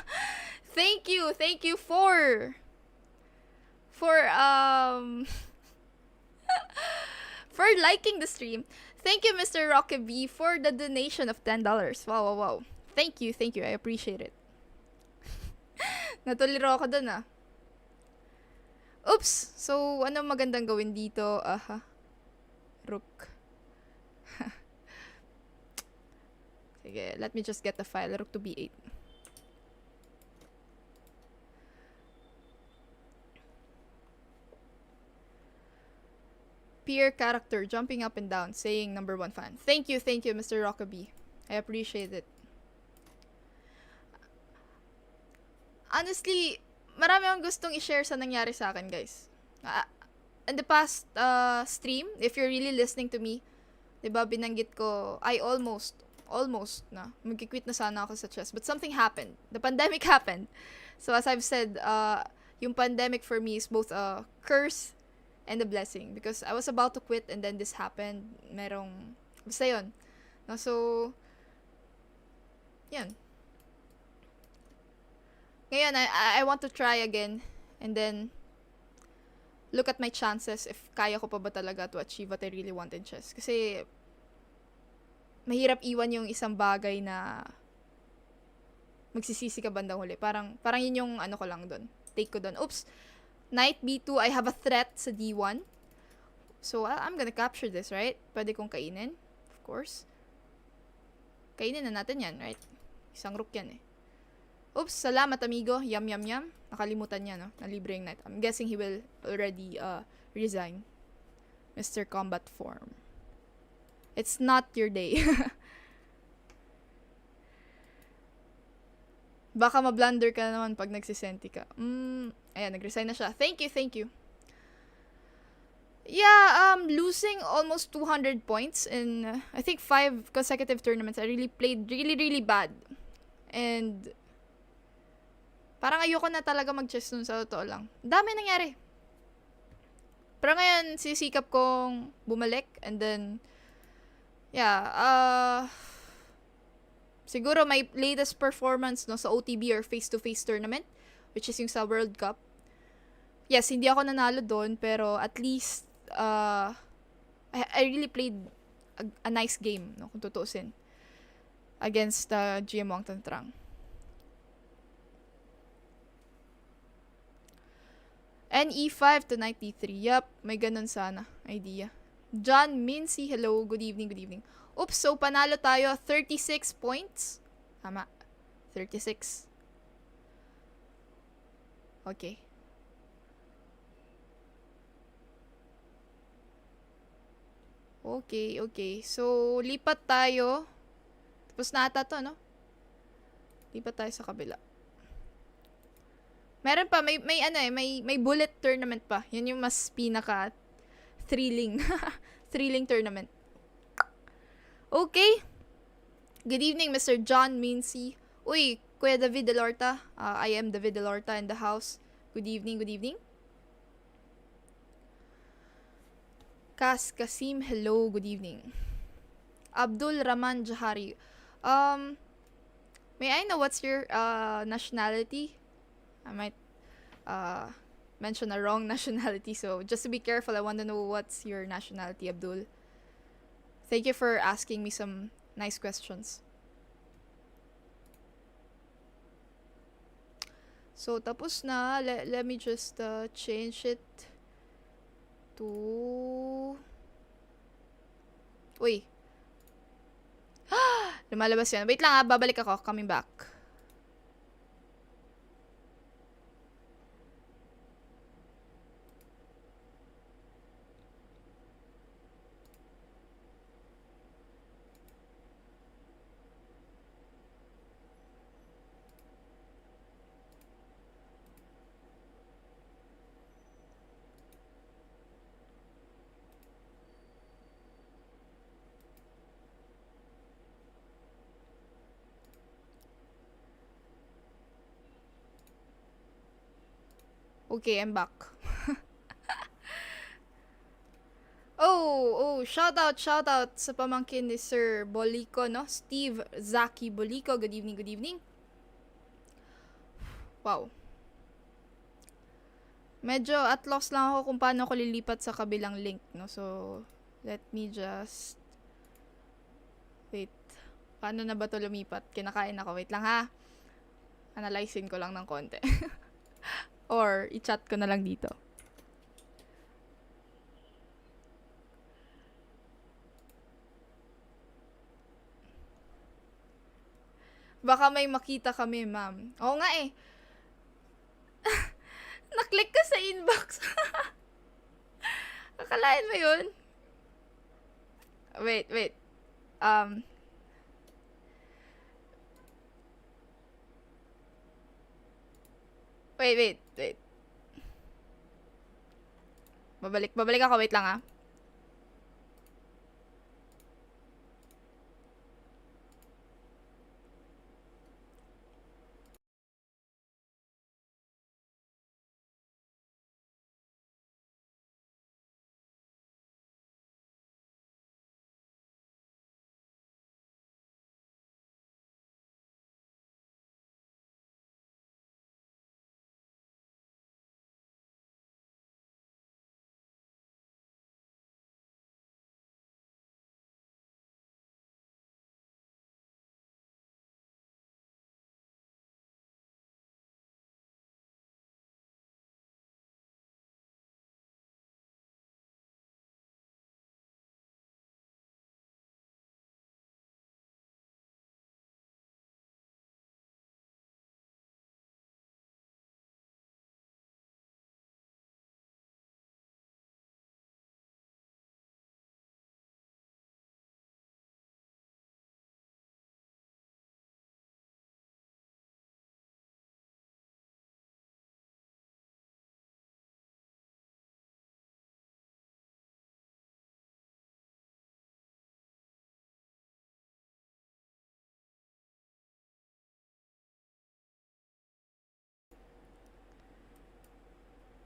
Thank you for for liking the stream. Thank you, Mr. Rocky B, for the donation of $10. Wow. Thank you. I appreciate it. Natuliro ako dun, ah. Oops! So, ano magandang gawin dito? Rook. Sige, let me just get the file. Rook to B8. Peer character jumping up and down, saying #1 fan. Thank you, Mr. Rockaby. I appreciate it. Honestly, marami akong gustong i-share sa nangyari sa akin, guys. In the past stream, if you're really listening to me, diba, binanggit ko, I almost na, mag-quit na sana ako sa chess. But something happened. The pandemic happened. So as I've said, yung pandemic for me is both a curse and a blessing, because I was about to quit and then this happened. Basta yun. No, so, yan. Ngayon, I want to try again and then look at my chances if kaya ko pa ba talaga to achieve what I really want in chess. Kasi, mahirap iwan yung isang bagay na magsisisi ka bandang huli. Parang yun yung ano ko lang doon. Take ko doon. Oops. Knight B2, I have a threat sa D1. So, I'm gonna capture this, right? Pwede kong kainin. Of course. Kainin na natin yan, right? Isang rook yan eh. Oops, salamat amigo. Yum, yum, yum. Nakalimutan niya, no? Na libre yung knight. I'm guessing he will already resign. Mr. Combat Form. It's not your day. Baka ma-blunder ka naman pag nagsisenti ka. Ayan, nag-resign na siya. Thank you, thank you. Yeah, losing almost 200 points in, I think, 5 consecutive tournaments. I really played really, really bad. And, parang ayoko na talaga mag-chess nun sa totoo lang. Dami nangyari. Pero ngayon, sisikap kong bumalik. And then, yeah, siguro may latest performance no sa OTB or face-to-face tournament, which is yung sa World Cup. Yes, hindi ako nanalo doon, pero at least, I really played a nice game, no, kung tutuusin. Against GM Wang Tantrang. NE5 to knight D3. Yup, may ganun sana. Idea. John Mincy, hello. Good evening, good evening. Oops, so panalo tayo. 36 points. Tama. 36. Okay. Okay, okay. So, lipat tayo. Tapos na ata to, no? Lipat tayo sa kabila. Meron pa, may ano eh, may bullet tournament pa. Yan yung mas pinaka thrilling. Thrilling tournament. Okay. Good evening, Mr. John Mincy. Uy, Kuya David Delorta. I am David Delorta in the house. Good evening, good evening. Kasim, hello, good evening. Abdul Rahman Jahari. May I know what's your nationality? I might mention a wrong nationality, so just to be careful, I want to know what's your nationality, Abdul. Thank you for asking me some nice questions. So, tapos na. Let me just change it to... Uy. Lumalabas yan. Wait lang babalik ako. Coming back. Okay, I'm back. Shout out sa pamangkin ni Sir Bolico, no? Steve Zaki Bolico. Good evening, good evening. Wow. Medyo at loss lang ako kung paano ako lilipat sa kabilang link, no? So, let me just... Wait. Paano na ba to lumipat? Kinakain ako. Wait lang ha. Analyzing ko lang ng konti. Or, i-chat ko na lang dito. Baka may makita kami, ma'am. Oo nga eh. Naklik ka sa inbox. Akalain mo yun? Wait. Wait. Babalik ako. Wait lang ah.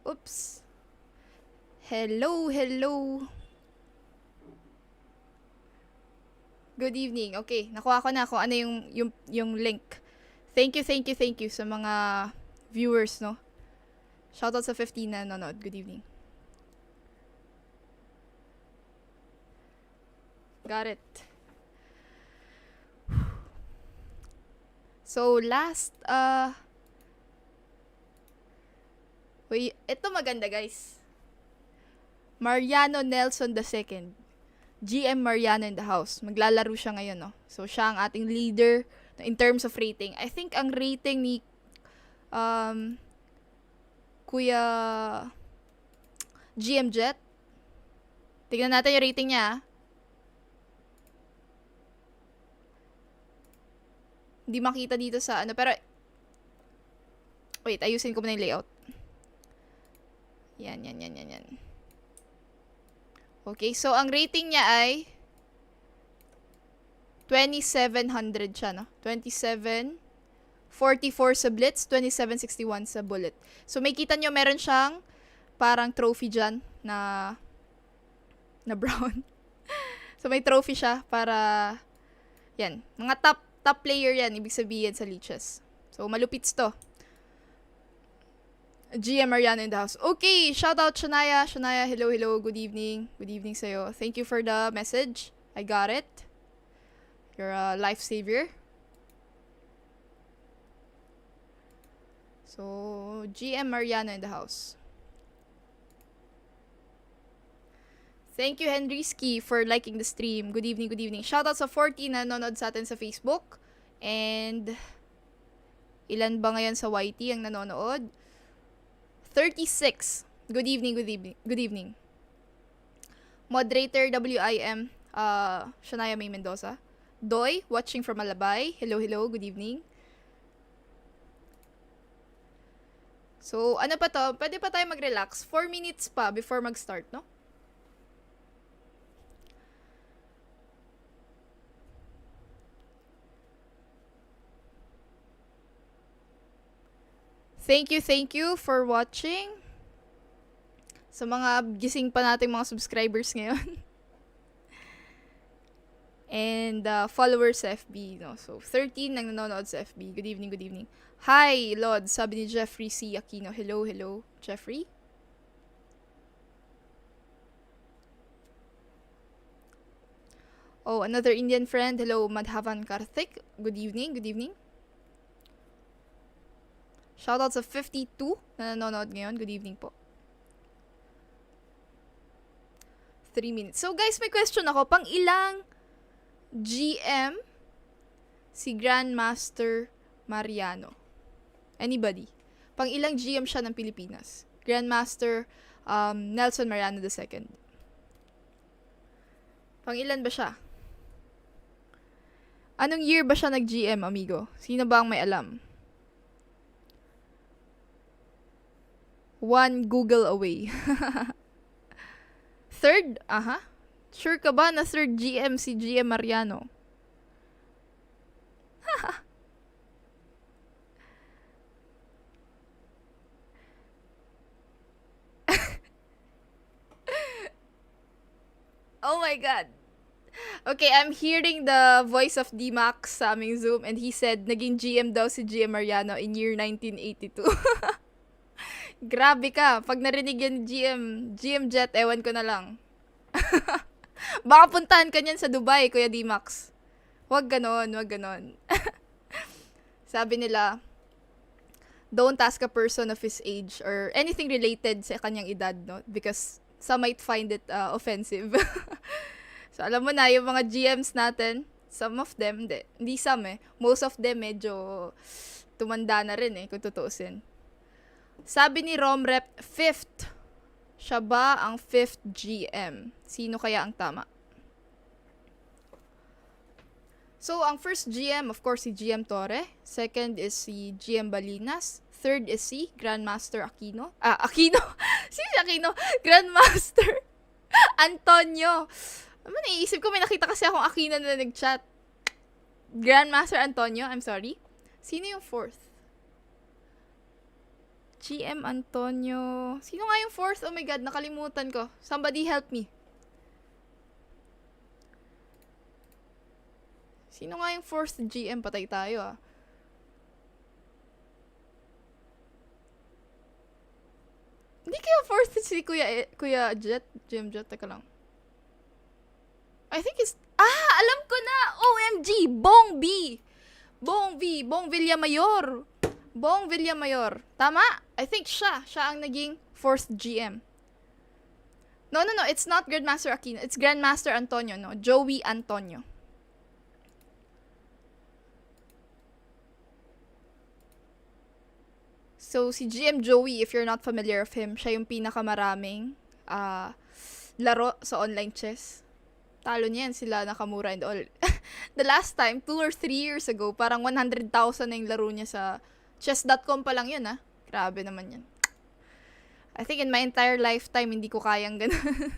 Oops. Hello, hello. Good evening. Okay, nakuha ko na kung ano yung link. Thank you sa mga viewers, no? Shoutout sa 15 na nanonood. Good evening. Got it. So, last, wait, ito maganda, guys. Mariano Nelson II. GM Mariano in the house. Maglalaro siya ngayon, no? So, siya ang ating leader in terms of rating. I think ang rating ni Kuya GM Jet. Tignan natin yung rating niya. Hindi makita dito sa ano, pero wait, ayusin ko muna yung layout. Yan. Okay, so ang rating niya ay 2700 siya, no? 2744 sa blitz, 2761 sa bullet. So may kita nyo meron siyang parang trophy dyan na brown. So may trophy siya para yan, mga top player yan, ibig sabihin sa leeches. So malupits to. GM Mariano in the house. Okay, shout out Shania. Shania, hello, good evening. Good evening sa'yo. Thank you for the message. I got it. You're a lifesaver. So, GM Mariano in the house. Thank you, Henryski, for liking the stream. Good evening. Shoutout sa 40 na nanonood sa atin sa Facebook. And, ilan ba ngayon sa YT ang nanonood? 36. Good evening. Moderator WIM, Shania May Mendoza. Doy, watching from Alabay. Hello, good evening. So, ano pa to? Pwede pa tayo mag-relax. 4 minutes pa before mag-start, no? Thank you for watching. Sa mga gising pa nating mga subscribers ngayon. And followers sa FB, no? So, 13 nang nanonood sa FB. Good evening. Hi, Lord, sabi ni Jeffrey C. Aquino. Hello, Jeffrey. Oh, another Indian friend. Hello, Madhavan Karthik. Good evening. Shoutout sa 52 na nanonood ngayon. Good evening po. 3 minutes. So guys, may question ako. Pang ilang GM si Grandmaster Mariano? Anybody? Pang ilang GM siya ng Pilipinas? Grandmaster Nelson Mariano II. Pang ilan ba siya? Anong year ba siya nag-GM, amigo? Sino ba ang may alam? One Google away. Third? Aha. Sure ka ba na third GM si GM Mariano? Oh my God. Okay, I'm hearing the voice of D-Max sa aming Zoom and he said naging GM daw si GM Mariano in year 1982. Grabe ka. Pag narinig yan GM Jet, ewan ko na lang. Baka puntahan ka niyan sa Dubai, Kuya D-Max. Wag ganon. Sabi nila, don't ask a person of his age or anything related sa kanyang edad, no? Because some might find it offensive. So, alam mo na, yung mga GMs natin, some of them, hindi some most of them medyo tumanda na rin kung tutuusin. Sabi ni Romrep, 5th. Siya ba ang 5th GM? Sino kaya ang tama? So, ang first GM, of course, si GM Torre. Second is si GM Balinas. Third is si Grandmaster Aquino. Aquino? Si Aquino? Grandmaster Antonio. Naiisip ko, may nakita kasi akong Aquino na nag-chat. Grandmaster Antonio, I'm sorry. Sino yung fourth? GM Antonio. Sino nga yung fourth? Oh my god, nakalimutan ko. Somebody help me. Sino nga yung fourth GM? Patay tayo ah. Hindi kaya fourth si Kuya Jet? GM Jet, teka lang. I think it's... alam ko na! OMG! Bong B! Bong Villamayor. Bong Villamayor. Tama? I think siya. Siya ang naging fourth GM. No. It's not Grandmaster Aquino. It's Grandmaster Antonio, no? Joey Antonio. So, si GM Joey, if you're not familiar of him, siya yung pinakamaraming laro sa online chess. Talo niyan sila Nakamura and all. The last time, 2 or 3 years ago, parang 100,000 na yung laro niya sa chess.com pa lang yun, ah. Grabe naman yan. I think in my entire lifetime, hindi ko kayang ganun.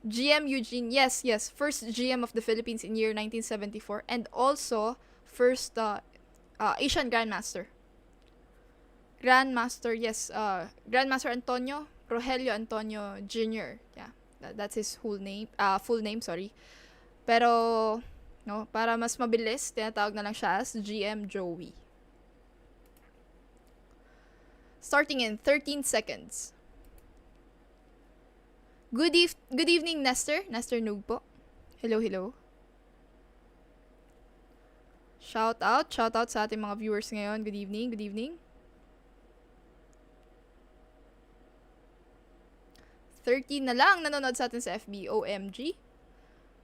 GM Eugene, yes. First GM of the Philippines in year 1974. And also, first Asian Grandmaster. Grandmaster, yes. Grandmaster Antonio Rogelio Antonio Jr. Yeah, that's his full name, sorry. Pero, no, para mas mabilis, tinatawag na lang siya as GM Joey. Starting in 13 seconds. Good evening, Nestor. Nestor Nug po. Hello. Shout out sa ating mga viewers ngayon. Good evening. 13 na lang nanonood sa atin sa FB. OMG.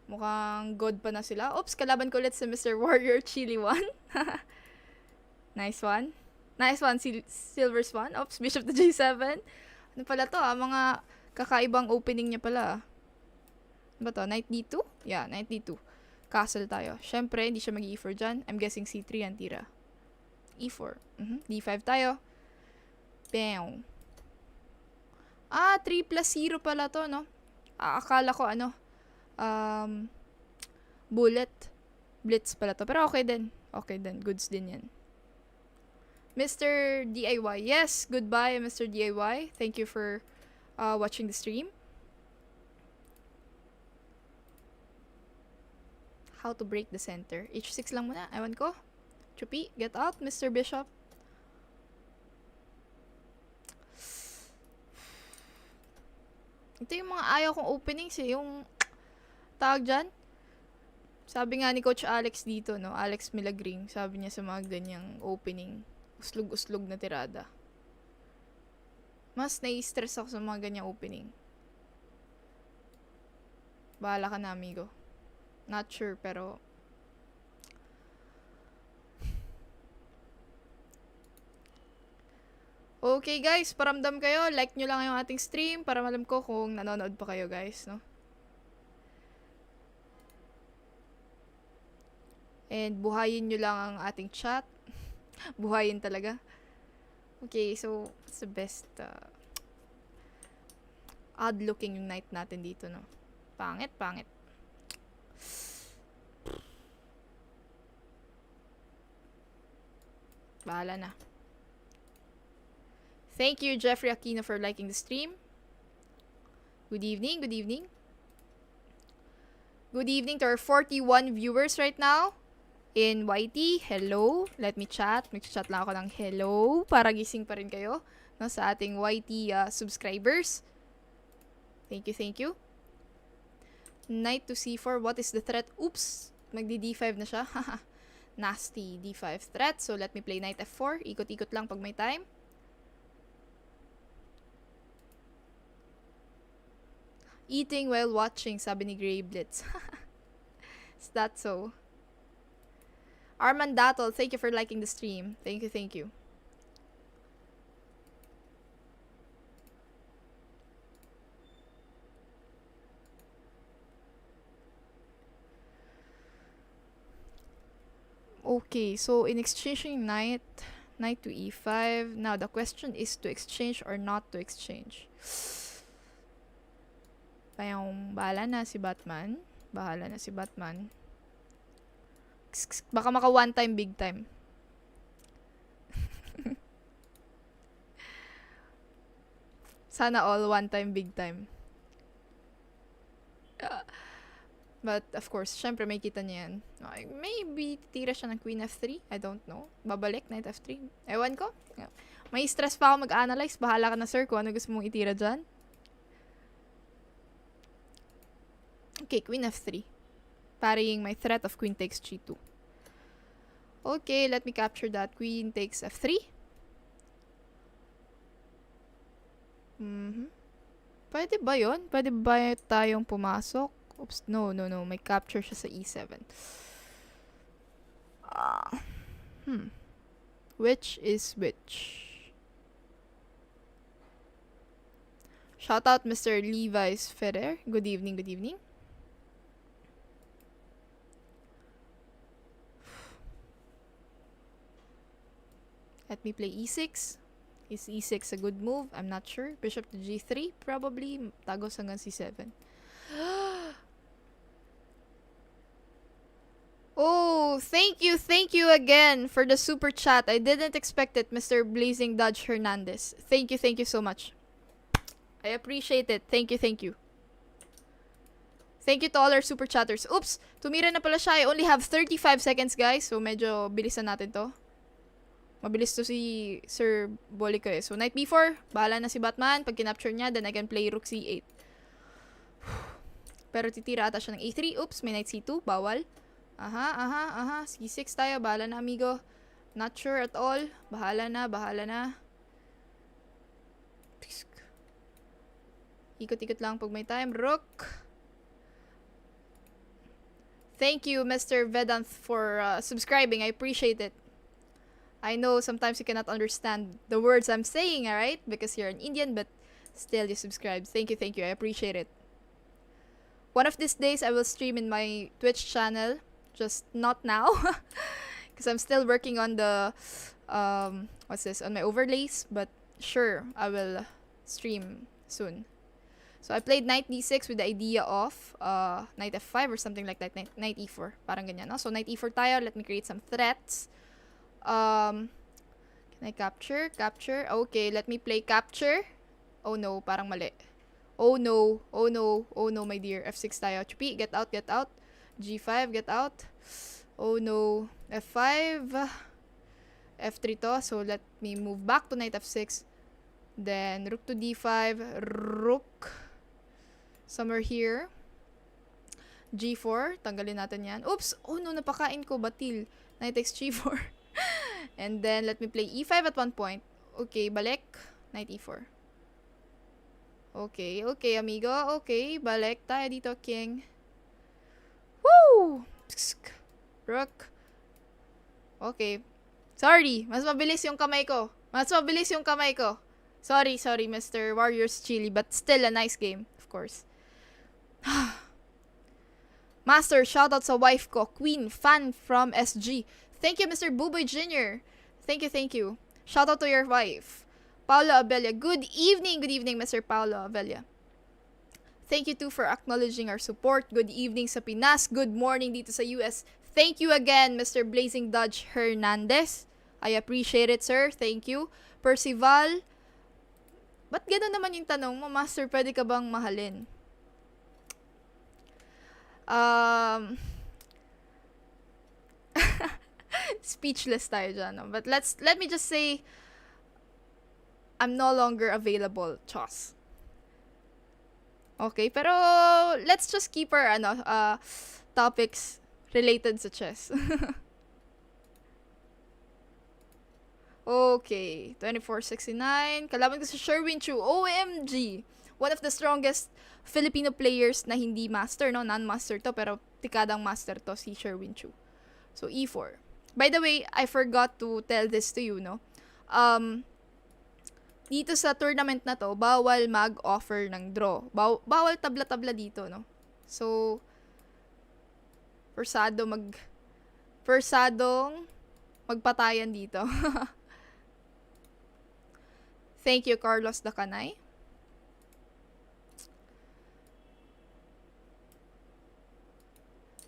Mukhang god pa na sila. Oops, kalaban ko ulit sa Mr. Warrior Chili 1. Nice one, Silver Swan. Oops, Bishop to J7. Ano pala to mga kakaibang opening niya pala. Ano ba to? Knight D2? Yeah, Knight D2. Castle tayo. Syempre, hindi siya mag-E4 dyan. I'm guessing C3 ang tira. E4. D5 tayo. Bam. 3+0 pala to, no? Akala ko, Blitz pala to. Pero okay din. Goods din yan. Mr. DIY. Yes, goodbye, Mr. DIY. Thank you for watching the stream. How to break the center. H6 lang muna. Ewan ko. Chupi, get out, Mr. Bishop. Ito yung mga ayaw kong openings yung tawag dyan. Sabi nga ni Coach Alex dito, no? Alex Milagring, sabi niya sa mga ganyang opening, uslog-uslog na tirada. Mas nai-stress ako sa mga ganyang opening. Bahala ka na, amigo. Not sure, pero okay guys, paramdam kayo. Like nyo lang yung ating stream para malam ko kung nanonood pa kayo guys, no? And buhayin nyo lang ang ating chat. Buhayin talaga. Okay, so what's the best odd looking yung knight natin dito, no? Pangit. Bahala na. Thank you, Jeffrey Aquino, for liking the stream. Good evening. Good evening to our 41 viewers right now in YT. Hello. Let me chat. Mag-chat lang ako ng hello para gising pa rin kayo, no, sa ating YT subscribers. Thank you. Knight to C4. What is the threat? Oops. Magdi-D5 na siya. Nasty D5 threat. So, let me play Knight F4. Ikot-ikot lang pag may time. Eating while watching, sabi ni Grey Blitz. Is that so? Armandato, thank you for liking the stream. Thank you. Okay, so in exchanging knight to E5. Now, the question is to exchange or not to exchange. Bahala na si Batman. Baka maka one time, big time. Sana all one time, big time. But, of course, syempre may kita niya yan. Maybe tira siya ng Queen F3. I don't know. Babalik, Knight F3. Ewan ko. May stress pa ako mag-analyze. Bahala ka na, sir, kung ano gusto mong itira dyan. Okay, Queen F3. Parrying my threat of Queen takes G2. Okay, let me capture that. Queen takes F3. Pwede ba yun? Pwede ba tayong pumasok? Oops, no. May capture siya sa E7. Which is which? Shout out Mr. Levi's Ferrer. Good evening, good evening. Let me play E6. Is E6 a good move? I'm not sure. Bishop to G3, probably. Tagos hanggang C7. Oh, thank you again for the super chat. I didn't expect it, Mr. Blazing Dodge Hernandez. Thank you so much. I appreciate it. Thank you. Thank you to all our super chatters. Oops, tumira na pala siya. I only have 35 seconds, guys. So, medyo bilisan natin to. Mabilis to si Sir Bolico eh. So, knight b4. Bahala na si Batman. Pag kinapture niya, then I can play rook c8. Pero titira ata siya ng a3. Oops, may knight c2. Bawal. Aha. C6 tayo. Bahala na, amigo. Not sure at all. Bahala na. Ikot-ikot lang pag may time. Rook. Thank you, Mr. Vedanth, for subscribing. I appreciate it. I know sometimes you cannot understand the words I'm saying, alright? Because you're an Indian, but still you subscribe. Thank you. I appreciate it. One of these days, I will stream in my Twitch channel. Just not now. Because I'm still working on the, on my overlays. But sure, I will stream soon. So I played knight d6 with the idea of knight f5 or something like that. Knight e4. Parang ganyan, no? So knight e4 tayo. Let me create some threats. Can I capture? Okay, let me play capture. Oh no, parang mali. Oh no, my dear. F6 tayo. Chupi, get out. G5, get out. Oh no. F5. F3 to. So let me move back to knight f6. Then rook to d5. Rook. Somewhere here. G4. Tanggalin natin yan. Oops! Oh no, napakain ko. Batil. Knight takes G4. And then, let me play E5 at one point. Okay, balik. Knight E4. Okay, amigo. Okay, balik tayo dito, king. Woo! Rook. Okay. Sorry, mas mabilis yung kamay ko. Sorry, Mr. Warriors Chili, but still a nice game, of course. Master, shoutout sa wife ko, Queen, fan from SG. Thank you, Mr. Buboy Jr. Thank you. Shoutout to your wife. Paolo Abella. Good evening, Mr. Paolo Abella. Thank you too for acknowledging our support. Good evening sa Pinas. Good morning dito sa US. Thank you again, Mr. Blazing Dodge Hernandez. I appreciate it, sir. Thank you. Percival. Ba't gano'n naman yung tanong mo, Master? Pwede ka bang mahalin? Speechless tayo dyan, no? But let me just say, I'm no longer available, Chos. Okay, pero let's just keep our topics related sa chess. Okay, 2469. Kalaban ko si Sherwin Chu. OMG! One of the strongest Filipino players na hindi master, no? Non-master to, pero tikadang master to, si Sherwin Chu. So, E4. By the way, I forgot to tell this to you, no? Dito sa tournament na to, bawal mag-offer ng draw. Bawal tabla-tabla dito, no? So, persadong magpatayan dito. Thank you, Carlos Dacanay.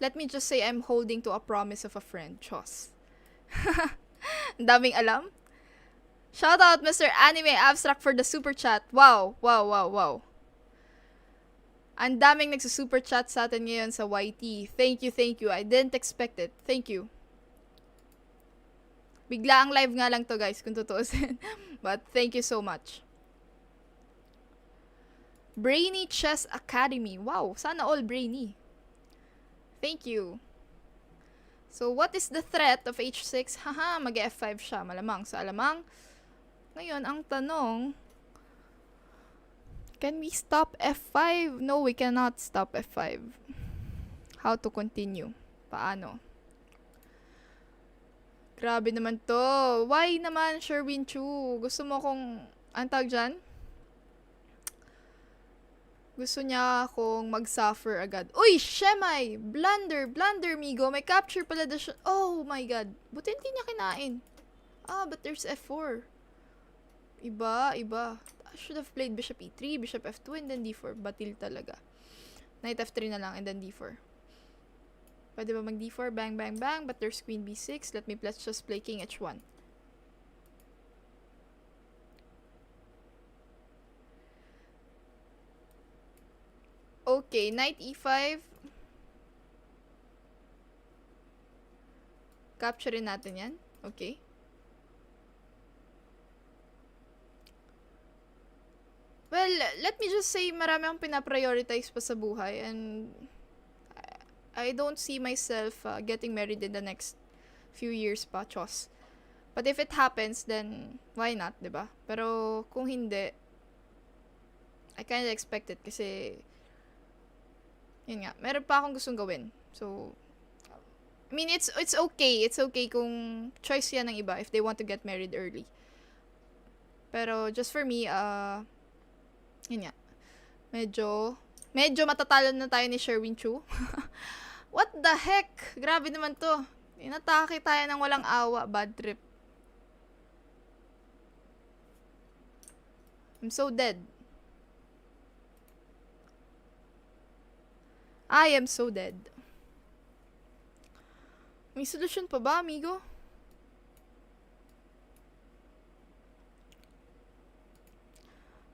Let me just say I'm holding to a promise of a friend. Chos. Ang daming alam. Shout out Mr. Anime Abstract for the super chat. Wow, wow, wow, wow. Ang daming nagsa-super chat sa atin ngayon sa YT. Thank you, thank you. I didn't expect it. Thank you. Bigla ang live nga lang to guys, kung tutuusin. But thank you so much. Brainy Chess Academy. Wow, sana all brainy. Thank you. So, what is the threat of H6? Haha, mag-F5 siya. Malamang sa alamang. Ngayon, ang tanong, can we stop F5? No, we cannot stop F5. How to continue? Paano? Grabe naman to. Why naman, Sherwin Chu? Gusto mo kong, ang tawag dyan? Gusto niya akong mag-suffer agad. Uy, Shemai! Blunder, migo. May capture pala the oh my god. Buti hindi niya kinain. Ah, but there's F4. Iba. I should have played bishop e3, bishop f2, and then d4. Batil talaga. Knight f3 na lang, and then d4. Pwede ba mag d4? Bang, bang, bang. But there's queen b6. Let's just play king h1. Okay, knight e5. Capturein natin yan. Okay. Well, let me just say, marami akong pinaprioritize pa sa buhay, and I don't see myself getting married in the next few years pa, chos. But if it happens, then why not, diba? Pero kung hindi, I kinda expect it kasi yun nga, meron pa akong gustong gawin. So, I mean, it's okay. It's okay kung choice yan ng iba if they want to get married early. Pero just for me, yun nga. Medyo matatalo na tayo ni Sherwin Chu. What the heck? Grabe naman to. Inatake tayo ng walang awa. Bad trip. I'm so dead. I am so dead. May solution pa ba, amigo?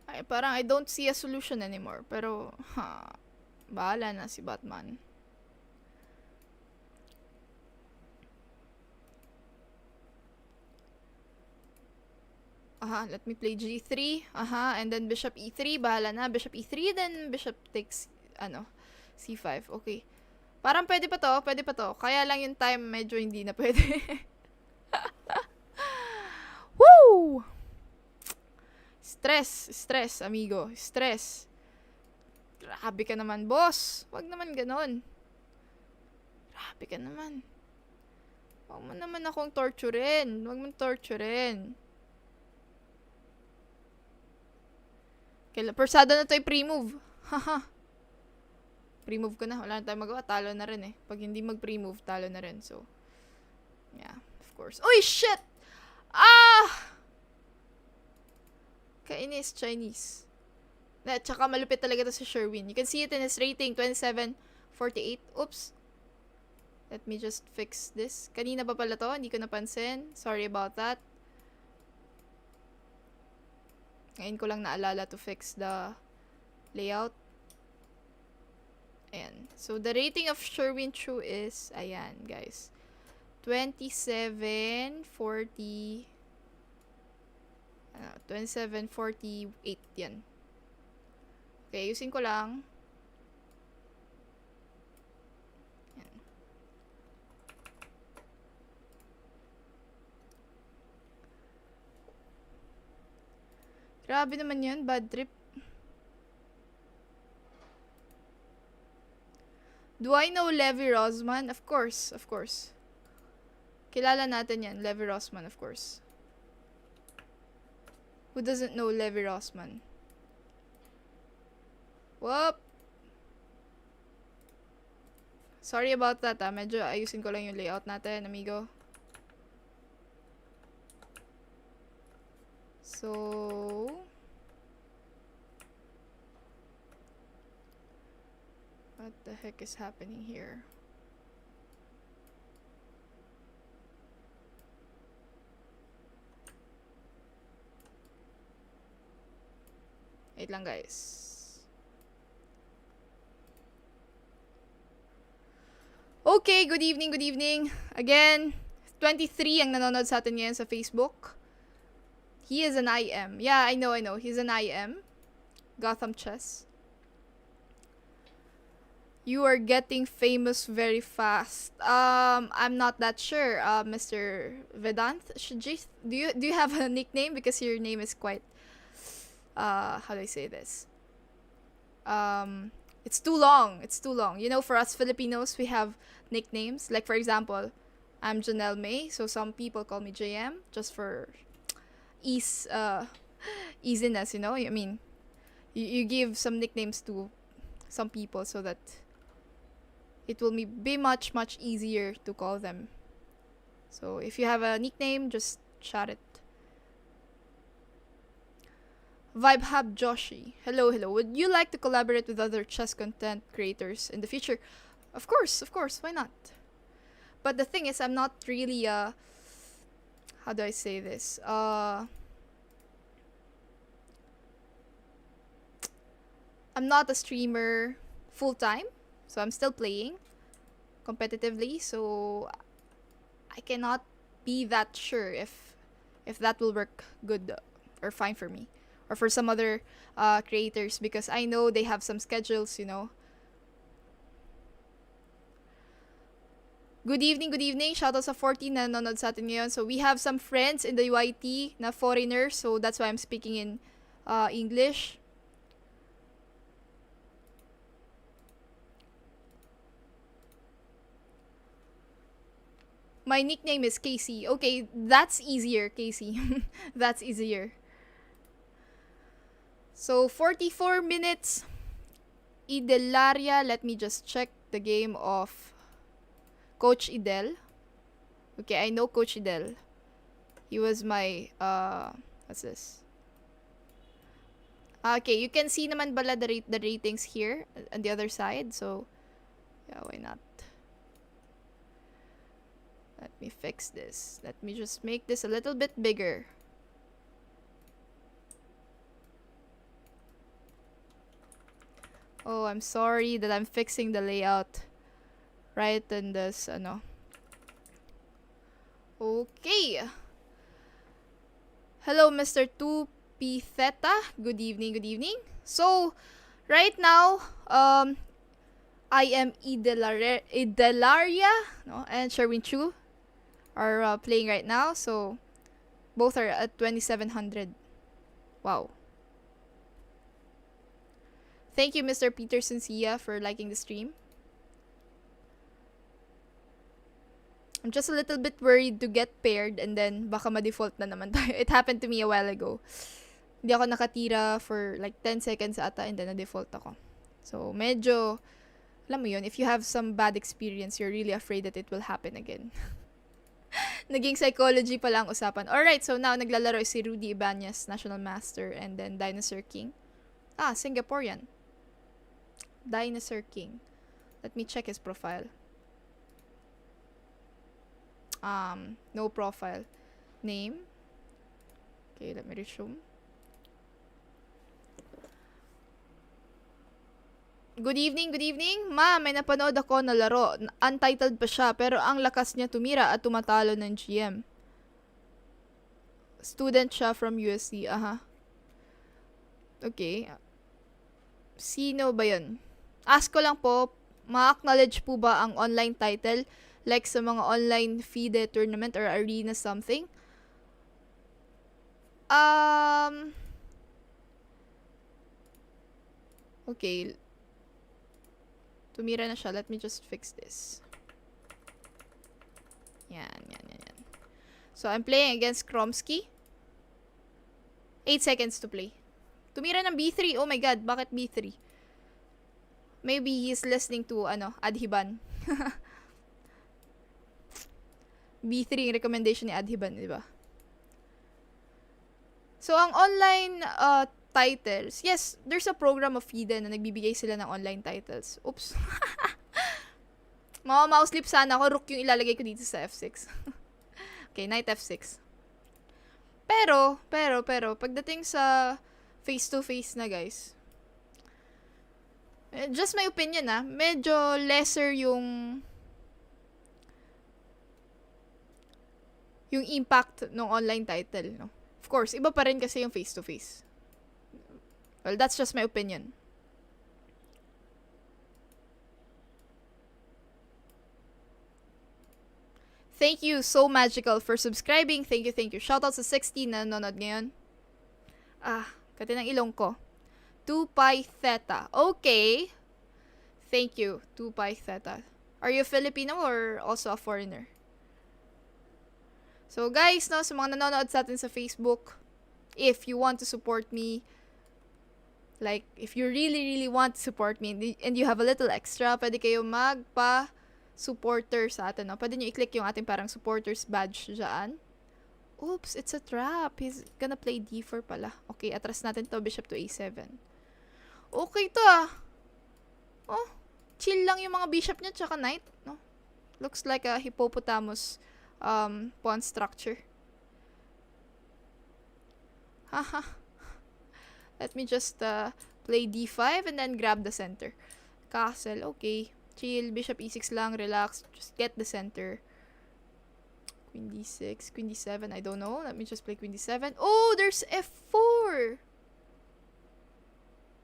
Ay, parang I don't see a solution anymore. Pero, bahala na si Batman. Let me play g3. And then bishop e3. Bahala na. Bishop e3, then bishop takes, c5. Okay. Parang pwede pa to. Kaya lang yung time medyo hindi na pwede. Woo! Stress, amigo. Stress. Grabe ka naman, boss. Wag naman ganon. Grabe ka naman. Wag mo naman akong torturin. Wag mo torturin. Persada na to yung pre-move. Haha. Pre-move ko na. Wala na tayong magawa. Talo na rin eh. Pag hindi mag-pre-move, talo na rin. So, yeah. Of course. Uy, shit! Kainis, Chinese. Tsaka malupit talaga to si Sherwin. You can see it in his rating, 27.48. Oops. Let me just fix this. Kanina pa pala to. Hindi ko napansin. Sorry about that. Ngayon ko lang naalala to fix the layout. Ayan. So, the rating of Sherwin Chu is, ayan, guys. 27.48 yan. Okay, ayusin ko lang. Ayan. Grabe naman yun, bad trip. Do I know Levi Rosman? Of course. Kilala natin yan, Levi Rosman, of course. Who doesn't know Levi Rosman? Whoop! Sorry about that, medyo ayusin ko lang yung layout natin, amigo. So, what the heck is happening here? Wait lang, guys. Okay, good evening, good evening. Again, 23 ang nanonood sa atin ngayon sa Facebook. He is an IM. Yeah, I know. He's an IM. Gotham Chess. You are getting famous very fast. I'm not that sure, Mr. Vedant. Do you have a nickname? Because your name is quite, how do I say this? It's too long. It's too long. You know, for us Filipinos, we have nicknames. Like, for example, I'm Janelle May, so some people call me JM just for easiness, you know? I mean, you give some nicknames to some people so that it will be much, much easier to call them. So if you have a nickname, just shout it. Vibe Hub Joshi. Hello. Would you like to collaborate with other chess content creators in the future? Of course. Why not? But the thing is, I'm not really how do I say this? I'm not a streamer full time, so I'm still playing competitively, so I cannot be that sure if that will work good or fine for me. Or for some other creators, because I know they have some schedules, you know. Good evening. Shoutout sa 14 na nanonood sa atin ngayon. So we have some friends in the UIT na foreigners, so that's why I'm speaking in English. My nickname is Casey. Okay, that's easier, Casey. That's easier. So, 44 minutes. Idelaria. Let me just check the game of Coach Idel. Okay, I know Coach Idel. He was my, what's this? Okay, you can see naman bala the ratings here on the other side. So, yeah, why not? Let me fix this. Let me just make this a little bit bigger. Oh, I'm sorry that I'm fixing the layout right in this, Okay. Hello, Mr. 2P Theta. Good evening. So, right now, I am Idelaria, no, and Sherwin Chu are playing right now. So, both are at 2700. Wow. Thank you, Mr. Peterson Sia, for liking the stream. I'm just a little bit worried to get paired and then baka ma-default na naman tayo. It happened to me a while ago. Hindi ako nakatira for like 10 seconds ata and then na-default ako. So, medyo, alam mo yun, if you have some bad experience, you're really afraid that it will happen again. Naging psychology pala ang usapan. Alright, so now naglalaro si Rudy Ibanez, National Master, and then Dinosaur King. Singaporean. Dinosaur King. Let me check his profile. No profile. Name. Okay, let me resume. Good evening. Ma, may napanood ako na laro. Untitled pa siya, pero ang lakas niya tumira at tumatalo ng GM. Student siya from USC. Okay. Sino ba yun? Ask ko lang po, ma-acknowledge po ba ang online title? Like sa mga online FIDE tournament or arena something? Okay. Tumira na siya. Let me just fix this. Yan. So, I'm playing against Kromsky. 8 seconds to play. Tumira ng B3. Oh my god, bakit B3? Maybe he's listening to, Adhiban. B3 yung recommendation ni Adhiban, di ba? So, ang online titles, yes, there's a program of FIDE na nagbibigay sila ng online titles. Oops. Mouse slip sana ako. Rook yung ilalagay ko dito sa F6. Okay, knight F6. Pero, pagdating sa Face-to-face na, guys. Just my opinion, medyo lesser yung impact ng online title, no? Of course, iba pa rin kasi yung face-to-face. Well, that's just my opinion. Thank you, So Magical, for subscribing. Thank you, thank you. Shoutout sa 16 na nanonood ngayon. Kati ng ilong ko. 2 pi theta. Okay. Thank you, 2 pi theta. Are you Filipino or also a foreigner? So guys, no, sa mga nanonood sa atin sa Facebook, if you want to support me, like, if you really want to support me and you have a little extra, pwede kayo magpa-supporter sa atin, no? Pwede nyo i-click yung ating parang supporters badge dyan. Oops, it's a trap. He's gonna play d4 pala. Okay, atras natin to, bishop to a7. Okay to, Oh, chill lang yung mga bishop niya tsaka knight, no? Looks like a hippopotamus pawn structure. Haha. Let me just play d5 and then grab the center. Castle, okay. Chill, bishop e6 lang, relax. Just get the center. Queen d6, queen d7, I don't know. Let me just play queen d7. Oh, there's f4!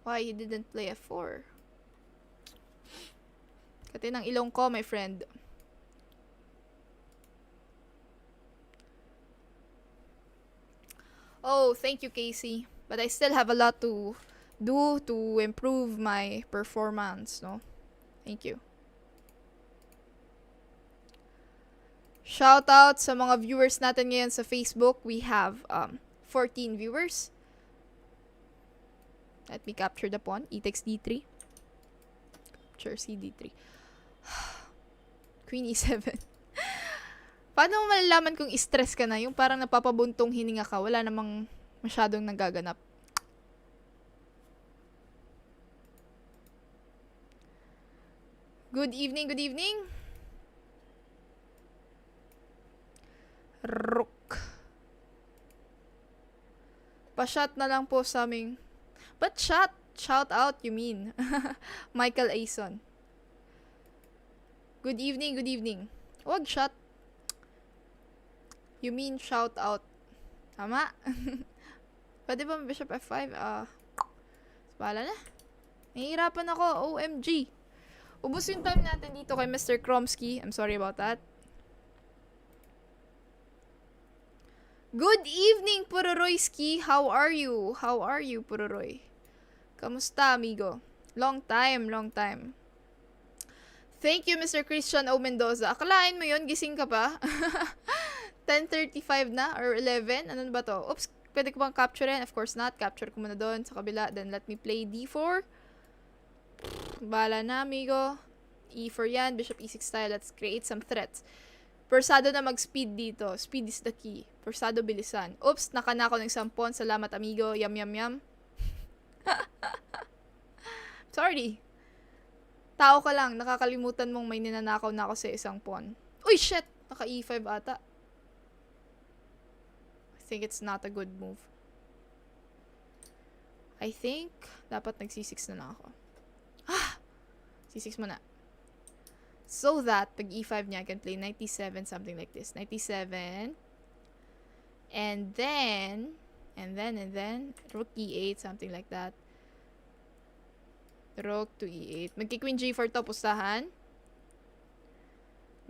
Why he didn't play f4? Kati ng ilong ko, my friend. Oh, thank you, Casey. But I still have a lot to do to improve my performance, no? Thank you. Shout out sa mga viewers natin ngayon sa Facebook. We have 14 viewers. Let me capture the pawn. E takes d3. Capture c d3. Queen e7. Paano mo malalaman kung stress ka na? Yung parang napapabuntong hininga ka. Wala namang masyadong nagaganap. Good evening, good evening. Rook. Pa-shot na lang po sa aming... But shot? Shout out, you mean? Michael Ason. Good evening, good evening. Wag shot. You mean shout out. Tama? Pwede ba bishop f5? Bala na. Nahihirapan ako. OMG. Ubus yung time natin dito kay Mr. Kromsky. I'm sorry about that. Good evening, Puroroyski. How are you? How are you, Puroroy? Kamusta, amigo? Long time, long time. Thank you, Mr. Christian O. Mendoza. Akalain mo yun? Gising ka pa? 10:35 na or 11? Ano ba to? Oops, pwede ko bang capturein? Of course not. Capture ko muna doon sa kabila. Then let me play d4. Bala na, amigo. e4 yan. Bishop e6 style. Let's create some threats. Persado na mag-speed dito. Speed is the key. Persado bilisan. Oops, nakanako ng isang pawn. Salamat, amigo. Yum, yum, yum. Sorry. Tao ka lang. Nakakalimutan mong may ninanakaw na ako sa isang pawn. Uy, shit! Naka e5 ata. I think it's not a good move. I think dapat nag-c6 na lang ako. C6 muna. So that, pag e5 niya, I can play 97, something like this. 97. And then, rook e8, something like that. Rook to e8. Magki-queen g4 to, pustahan.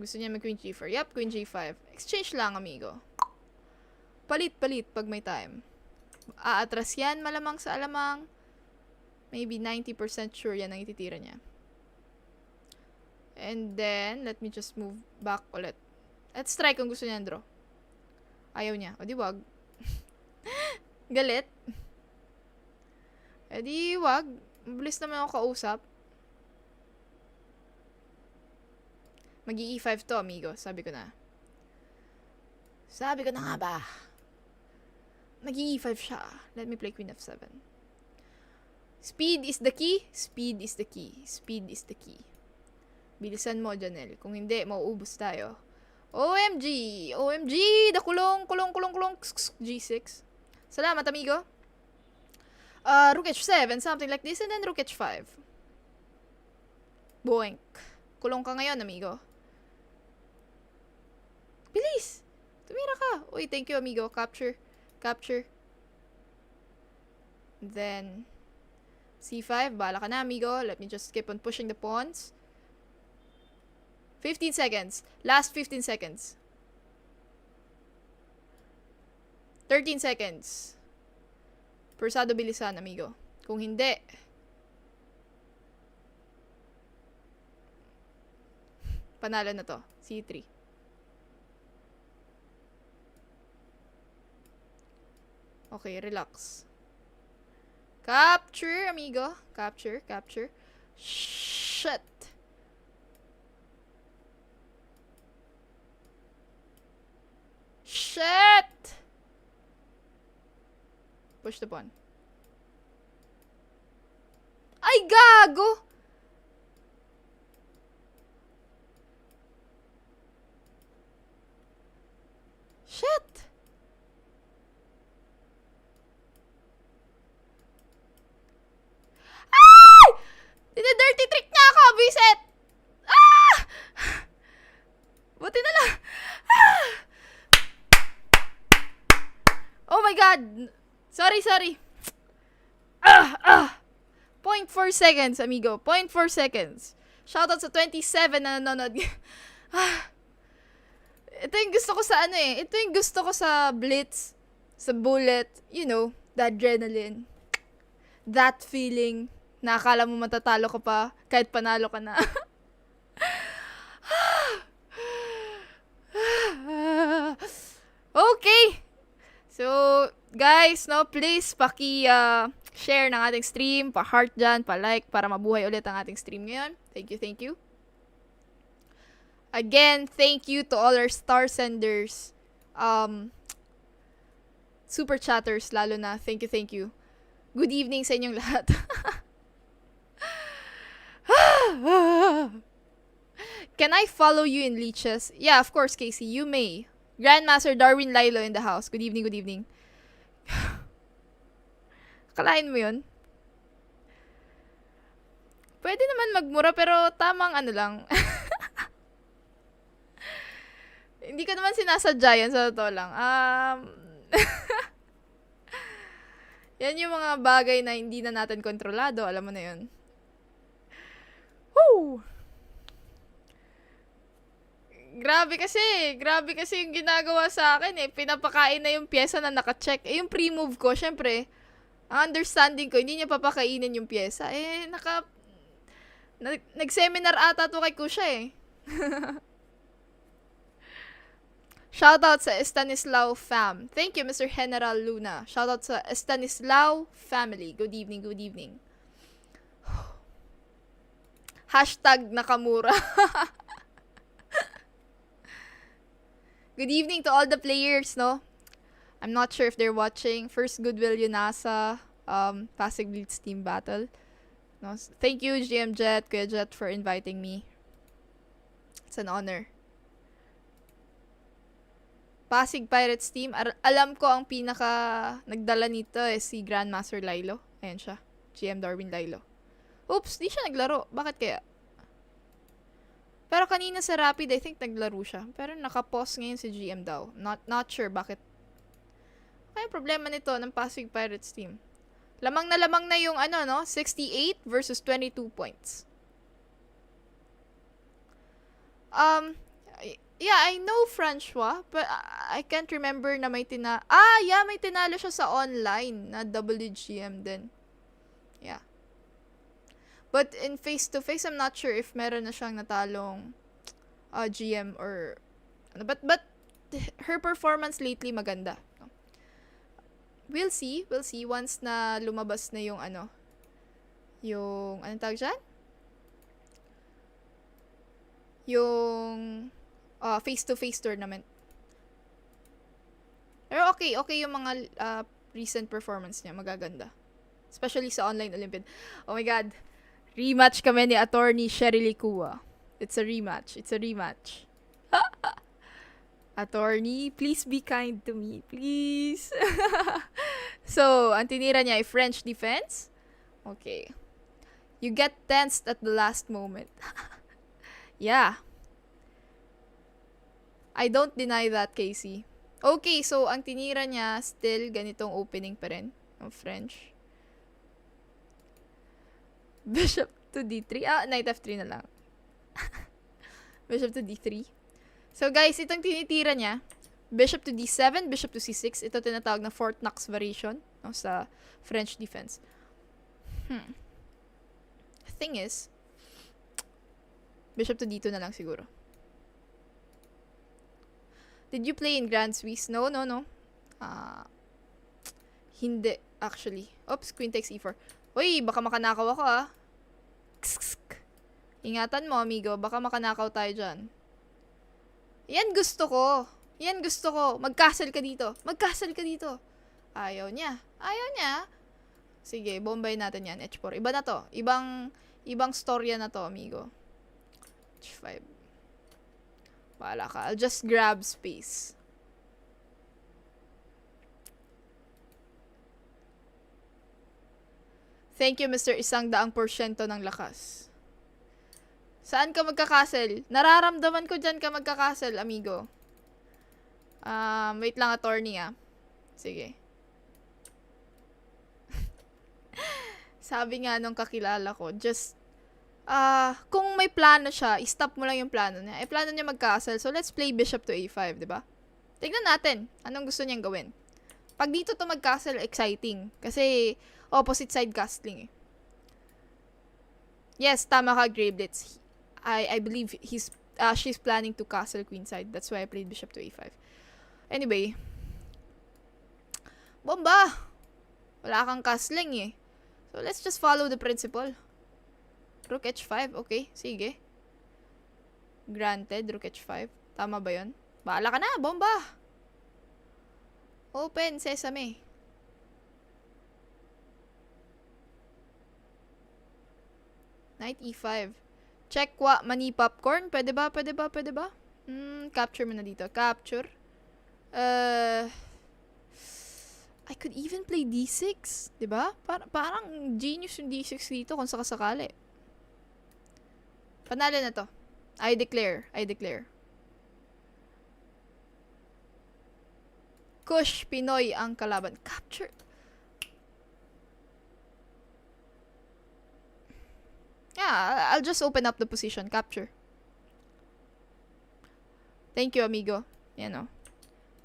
Gusto niya mag-queen g4. Yup, queen g5. Exchange lang, amigo. Palit-palit pag may time. Aatras yan, malamang sa alamang. Maybe 90% sure yan ang ititira niya. And then, let me just move back ulit. Let's try kung gusto niya draw. Ayaw niya. O di wag. Galit. E di wag. Mabilis naman ako kausap. Mag-e5 to, amigo. Sabi ko na. Sabi ko na nga ba. Mag-e5 siya. Let me play queen f7. Speed is the key. Speed is the key. Speed is the key. Bilisan mo, Janelle. Kung hindi, mauubos tayo. OMG! OMG! Kulong! G6. Salamat, amigo. Rook h7, something like this, and then rook h5. Boink. Kulong ka ngayon, amigo. Bilis! Tumira ka. Uy, thank you, amigo. Capture. Capture. Then, c5. Bala ka na, amigo. Let me just keep on pushing the pawns. 15 seconds. Last 15 seconds. 13 seconds. Persado bilisan, amigo. Kung hindi, panalo na to. C3. Okay, relax. Capture, amigo. Capture, capture. Shit. Shit! Push the pawn. Ay, gago! Shit! Ay! Dine-dirty trick niya ako, biset! Ah! Buti na lang. Ah! Oh my god! Sorry. 0.4 seconds, amigo. 0.4 seconds. Shoutout sa 27 na nanonood. Ito yung gusto ko sa Ito yung gusto ko sa Blitz, sa Bullet. You know, the adrenaline. That feeling na akala mo matatalo ka pa kahit panalo ka na. Okay. So, guys, no, please share ng ating stream, pa-heart dyan, pa-like, para mabuhay ulit ang ating stream ngayon. Thank you. Again, thank you to all our star senders, super chatters, lalo na. Thank you. Good evening sa inyong lahat. Can I follow you in leeches? Yeah, of course, Casey, you may. Grandmaster Darwin Lilo in the house. Good evening. Kalain mo yun? Pwede naman magmura, pero tamang lang. Hindi ko naman sinasadya yan, sa totoo lang. Yan yung mga bagay na hindi na natin kontrolado. Alam mo na yun. Woo! Grabe kasi yung ginagawa sa akin Pinapakain na yung pyesa na naka-check. Yung pre-move ko, syempre, ang understanding ko, hindi niya papakainin yung pyesa. Nag-seminar ata to kay Kusha Shoutout sa Estanislao fam. Thank you, Mr. General Luna. Shoutout sa Estanislao family. Good evening. Hashtag Nakamura. Good evening to all the players, no? I'm not sure if they're watching. First Goodwill Yunasa, Pasig Blitz Team Battle. No? Thank you, GM Jet, Kuya Jet, for inviting me. It's an honor. Pasig Pirates Team. Alam ko ang pinaka nagdala nito si Grandmaster Lilo. Ayan siya. GM Darwin Lilo. Oops, di siya naglaro. Bakit kaya? Pero kanina sa Rapid, I think naglaro siya. Pero naka-pause ngayon si GM daw. Not sure bakit. Kaya problema nito ng Pasig Pirates team. Lamang na yung 68 versus 22 points. Yeah, I know Francois, but I can't remember na may may tinalo siya sa online na WGM din. Yeah. But in face-to-face, I'm not sure if meron na siyang natalong GM or but her performance lately maganda. We'll see once na lumabas na yung anong tawag dyan? Yung face-to-face tournament. Pero okay yung mga recent performance niya, magaganda. Especially sa online Olympiad. Oh my God. Rematch kami ni Attorney Sherry Kua. It's a rematch. Attorney, please be kind to me. Please. So, ang tinira niya ay French defense. Okay. You get tensed at the last moment. Yeah. I don't deny that, Casey. Okay, so ang tinira niya still ganitong opening pa rin ng French. Bishop to d3. Knight f3 na lang. Bishop to d3. So guys, itong tinitira niya, bishop to d7, bishop to c6. Ito tinatawag na Fort Knox variation no, sa French defense. Thing is, bishop to d2 na lang siguro. Did you play in Grand Swiss? No. Hindi, actually. Oops, queen takes e4. Uy, baka makanakaw ako Ingatan mo, amigo. Baka makanakaw tayo dyan. Yan gusto ko. Mag-castle ka dito. Ayaw niya. Sige, bombay natin yan. H4. Iba na to. Ibang storya na to, amigo. H5. Bahala ka. I'll just grab space. Thank you, Mr. 100% ng lakas. Saan ka magka-castle? Nararamdaman ko dyan ka magka-castle, amigo. Wait lang, attorney Sige. Sabi nga nung kakilala ko, just kung may plano siya, i-stop mo lang yung plano niya. Plano niya mag-castle. So, let's play bishop to a5, di ba? Tignan natin. Anong gusto niyang gawin? Pag dito to mag-castle, exciting. Kasi, opposite side castling Yes, tama ka, Gravelets. I believe she's planning to castle queenside. That's why I played bishop to a5. Anyway. Bomba! Wala kang castling So, let's just follow the principle. Rook h5. Okay, sige. Granted, rook h5. Tama ba yun? Bahala ka na, bomba! Open, sesame. Knight e5. Check mani popcorn. Pwede ba? Capture mo na dito. Capture. I could even play d6. Diba? Parang genius yung d6 dito kung sakasakali. Panalo na to. I declare. Kush, Pinoy ang kalaban. Capture. Yeah, I'll just open up the position. Capture. Thank you, amigo. Yan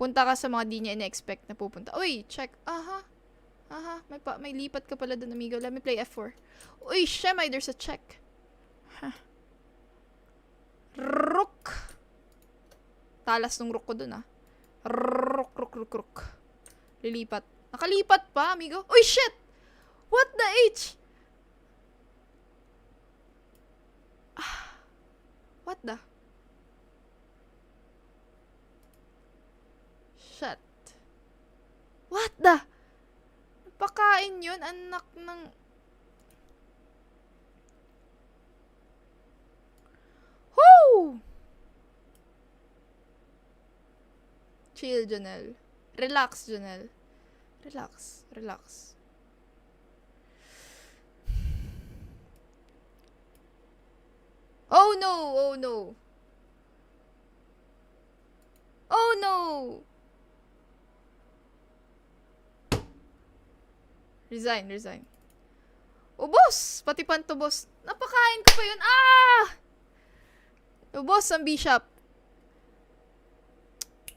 Punta ka sa mga di niya ina-expect na pupunta. Uy, check. Aha. May lipat ka pala dun, amigo. Let me play f4. Uy, shemay, there's a check. Rook. Talas nung rook ko dun, Rook. Lilipat. Nakalipat pa, amigo. Uy, shit! What the H? What the? Shit. What the? Napakain yun, anak ng... Woo! Chill, Janelle. Relax, Janelle. Relax. Oh no! Resign. Ubos! Pati pantubos. Napakain ko pa yun. Ubos ang bishop.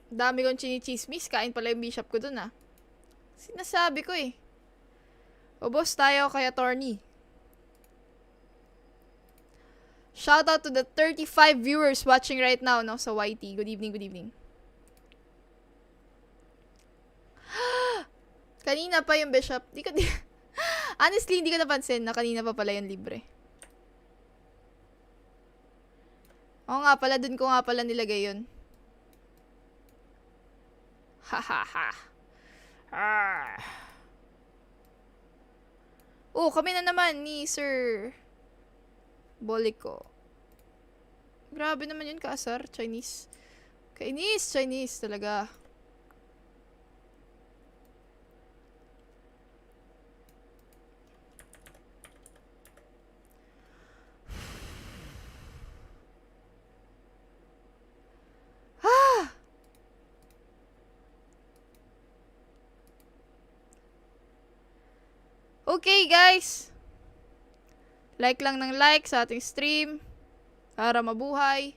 Dami kong chinichismis. Kain pala yung bishop ko dun Sinasabi ko Ubos tayo kay attorney. Shout out to the 35 viewers watching right now sa YT. Good evening. Kanina pa yung bishop. Honestly, hindi ko napansin na kanina pa pala yung libre. Oo nga pala, dun ko nga pala nilagay yun. Oh, kami na naman ni Sir Boliko. Grabe naman yun, kaasar. Chinese talaga. Okay, guys. Like lang ng like sa ating stream para mabuhay.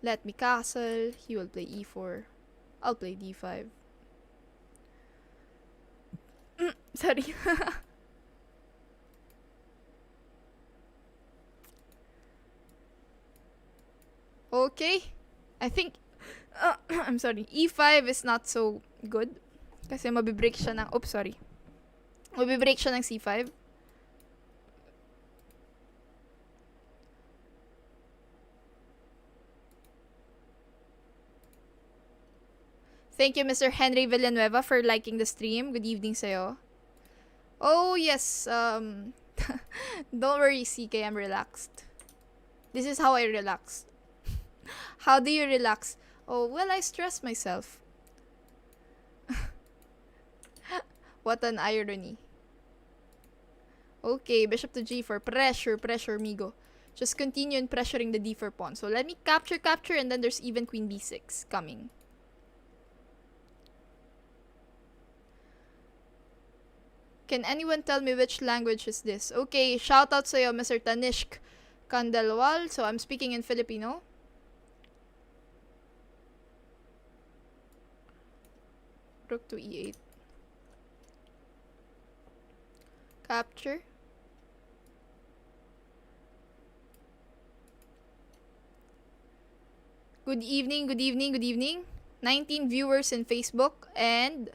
Let me castle. He will play e4. I'll play d5. Sorry. Okay. I think I'm sorry. E5 is not so good. Kasi mabibreak siya ng... Oops, sorry. Mabibreak siya ng C5. Thank you, Mr. Henry Villanueva, for liking the stream. Good evening sa'yo. Oh, yes. Don't worry, CK. I'm relaxed. This is how I relax. How do you relax? Oh, well, I stress myself. What an irony. Okay, bishop to g4. Pressure, pressure, migo. Just continue in pressuring the d4 pawn. So let me capture, and then there's even queen b6 coming. Can anyone tell me which language is this? Okay, shout out sa'yo, Mr. Tanishk Kandalwal. So I'm speaking in Filipino. Rook to e8. Capture. Good evening, good evening, good evening. 19 viewers in Facebook and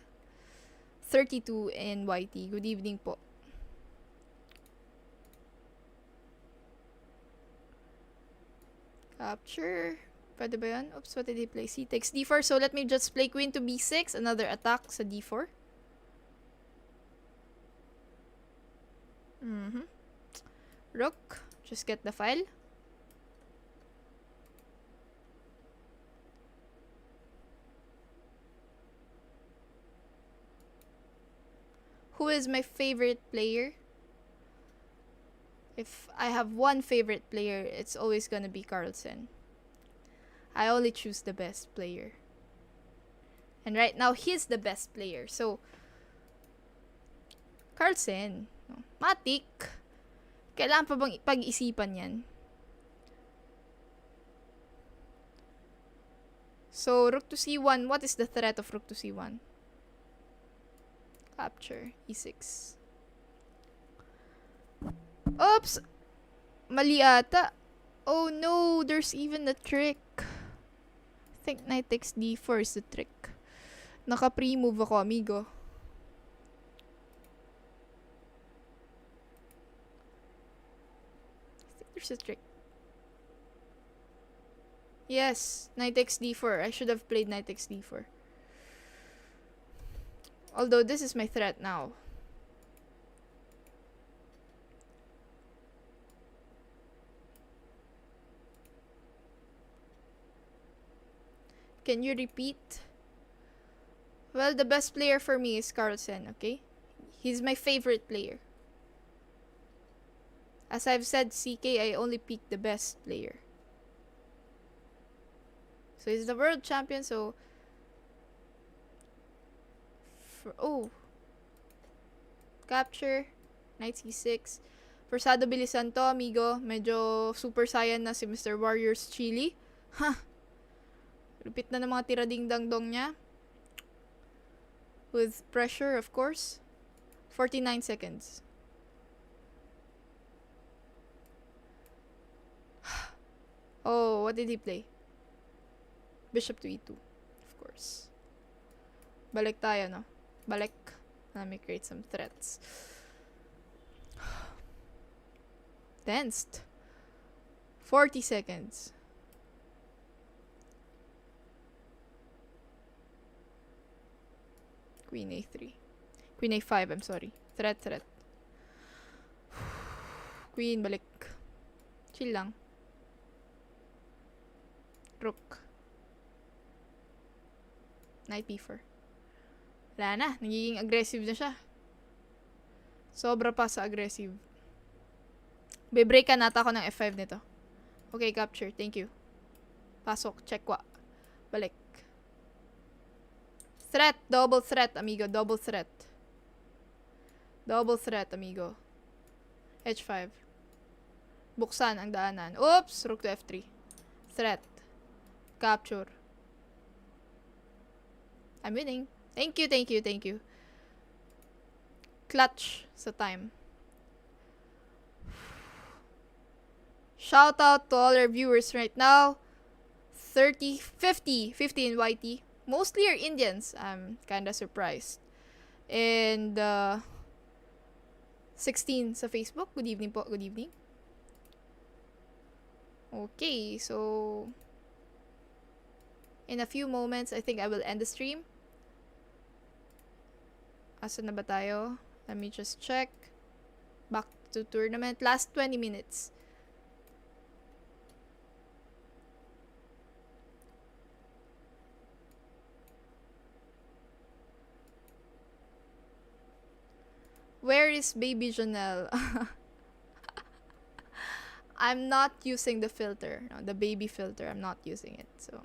32 in YT. Good evening po. Capture. Pwede ba yun? Oops, what did he play? C takes d4. So let me just play queen to b6. Another attack sa d4. Rook. Just get the file. Who is my favorite player? If I have one favorite player, it's always gonna be Carlsen. I only choose the best player. And right now, he's the best player. So, Carlsen. Matik. Kailangan pa bang pag-isipan yan? So, rook to c1. What is the threat of rook to c1? Capture. e6. Oops! Mali ata. Oh no, there's even a trick. I think knight takes d4 is the trick. Naka-pre-move ako, amigo. I think there's a trick. Yes, knight takes d4. I should have played knight takes d4. Although this is my threat now. Can you repeat? Well, the best player for me is Carlsen, okay? He's my favorite player. As I've said, CK, I only pick the best player. So he's the world champion, so... Capture. Knight c6. Forsado bilisan to, amigo. Medyo super saiyan na si Mr. Warriors Chili. Ha! Lupit na ng mga tira ding-dang-dong niya. With pressure, of course. 49 seconds. Oh, what did he play? Bishop to e2. Of course. Balik tayo, no? Balik. Let me create some threats. Tensed. 40 seconds. Queen a3. Queen a5, I'm sorry. Threat. Queen, balik. Chill lang. Rook. Knight b4. Wala na. Nagiging aggressive na siya. Sobra pa sa aggressive. Bebreak ka nata ako ng f5 nito. Okay, capture. Thank you. Pasok. Check wa. Balik. Threat. Double threat, amigo. Double threat. Double threat, amigo. H5. Buksan ang daanan. Oops! Rook to F3. Threat. Capture. I'm winning. Thank you, thank you, thank you. Clutch sa time. Shout out to all our viewers right now. 30, 50 in YT. Mostly are Indians. I'm kinda surprised. And 16 sa Facebook. Good evening po. Good evening. Okay, so in a few moments, I think I will end the stream. Asa na ba tayo? Let me just check. Back to tournament. Last 20 minutes. Where is baby Janelle? I'm not using the filter. No, the baby filter. I'm not using it. So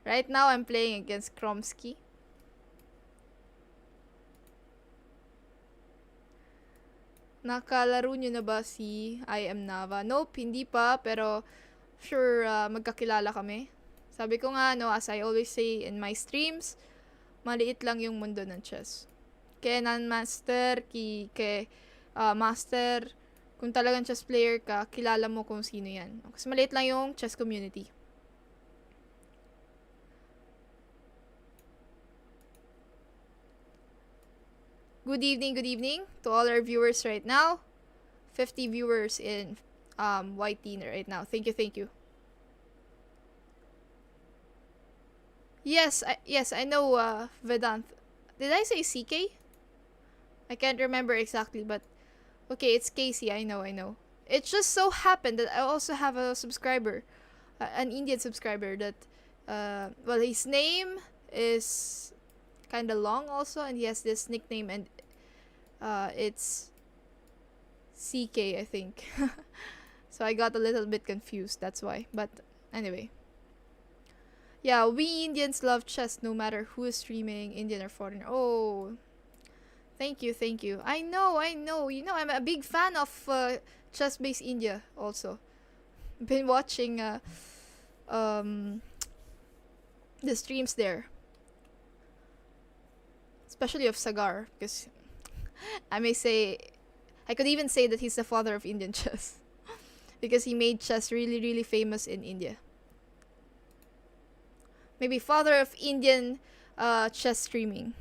right now I'm playing against Kromsky. Nakalaro nyo na ba si I Am Nava? Nope, hindi pa. Pero sure, magkakilala kami. Sabi ko nga, no, as I always say in my streams, maliit lang yung mundo ng chess. Kaya non-master, master, kung talagang chess player ka, kilala mo kung sino yan. Kasi maliit lang yung chess community. Good evening to all our viewers right now. 50 viewers in YT right now. Thank you. Yes, I know Vedant. Did I say CK? I can't remember exactly, but okay, it's Casey. I know. It just so happened that I also have a subscriber, an Indian subscriber that, well, his name is kind of long also, and he has this nickname, and it's CK, I think. So I got a little bit confused, that's why. But anyway. Yeah, we Indians love chess no matter who is streaming, Indian or foreigner. Oh, thank you. I know. You know, I'm a big fan of chess-based India also. Been watching the streams there. Especially of Sagar, because I could even say that he's the father of Indian chess. Because he made chess really, really famous in India. Maybe father of Indian chess streaming.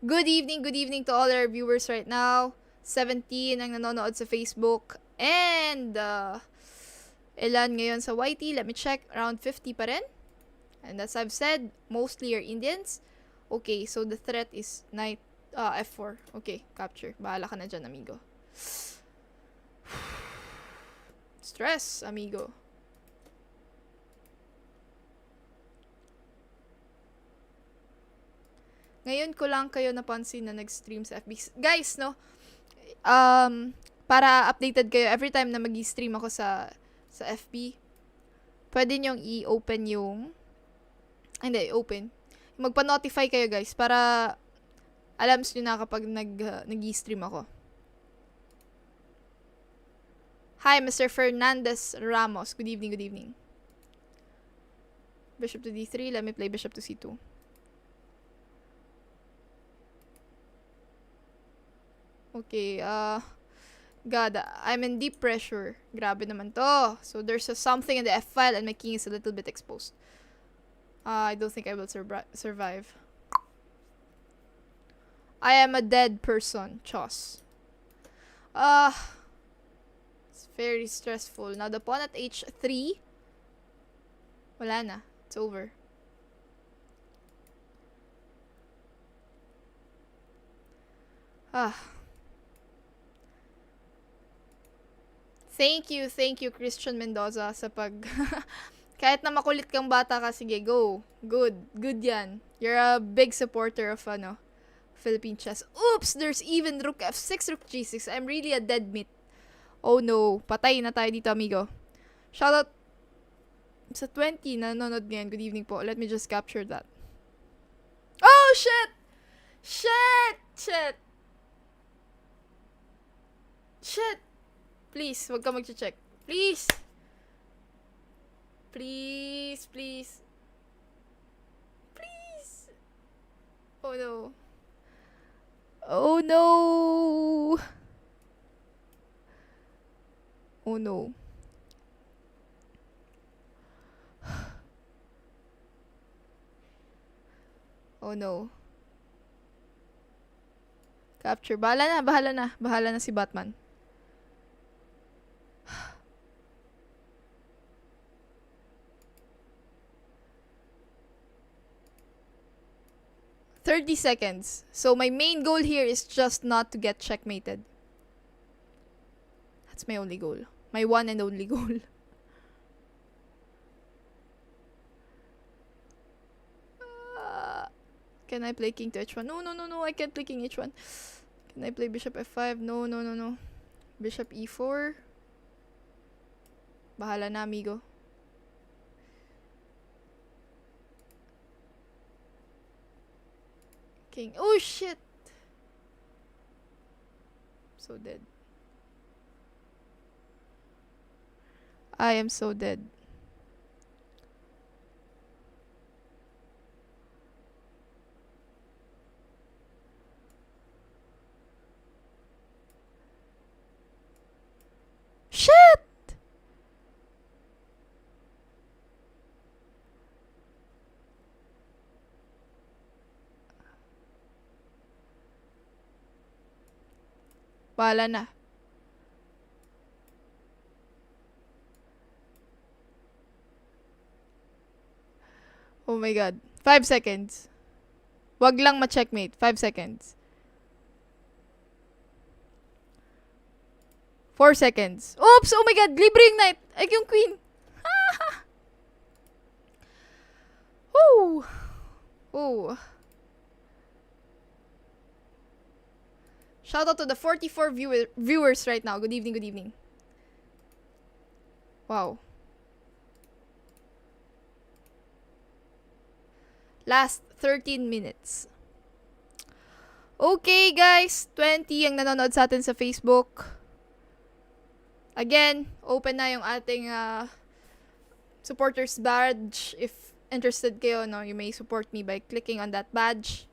Good evening to all our viewers right now. 17 ang nanonood sa Facebook. And ilan ngayon sa YT? Let me check. Around 50 pa rin. And as I've said, mostly are Indians. Okay, so the threat is knight F4. Okay, capture. Bahala ka na dyan, amigo. Stress, amigo. Ngayon ko lang kayo napansin na nag-stream sa FB. Guys, no? Para updated kayo every time na mag-stream ako sa FB, pwede nyong i-open yung open. Magpa-notify kayo, guys, para alam nyo na kapag nag-stream ako. Hi, Mr. Fernandez Ramos. Good evening. Bishop to D3. Let me play bishop to C2. Okay, God, I'm in deep pressure. Grabe naman to. So there's something in the F file and my king is a little bit exposed. I don't think I will survive. I am a dead person, Chos. It's very stressful. Now the pawn at H3. Wala na. It's over. Thank you, Christian Mendoza, sa kahit na makulit kang bata ka, sige, go. Good yan. You're a big supporter of, Philippine chess. Oops! There's even rook f6, rook g6. I'm really a dead meat. Oh no. Patay na tayo dito, amigo. Shoutout sa 20 na nanonood ngayon. Good evening po. Let me just capture that. Oh, shit! Shit! Shit! Shit! Please, wag ka mag-check. Please! Please, please. Please! Oh no. Oh no! Oh no. Oh no. Capture. Bahala na, bahala na. Bahala na si Batman. $30. So my main goal here is just not to get checkmated. That's my only goal. My one and only goal. Can I play king to h1? No, no, no, no. I can't play king h1. Can I play bishop f5? No, no, no, no. Bishop e4. Bahala na, amigo. King. Oh, shit! So dead. I am so dead. Shit! Bahala na. Oh my god. 5 seconds. Wag lang ma-checkmate. 5 seconds. 4 seconds. Oops! Oh my god! Libre yung knight! Ay, yung queen! Woo! Ooh. Shout out to the 44 viewers right now. Good evening, good evening. Wow. Last 13 minutes. Okay, guys. 20 ang nanonood sa atin sa Facebook. Again, open na yung ating supporters badge. If interested kayo, no, you may support me by clicking on that badge.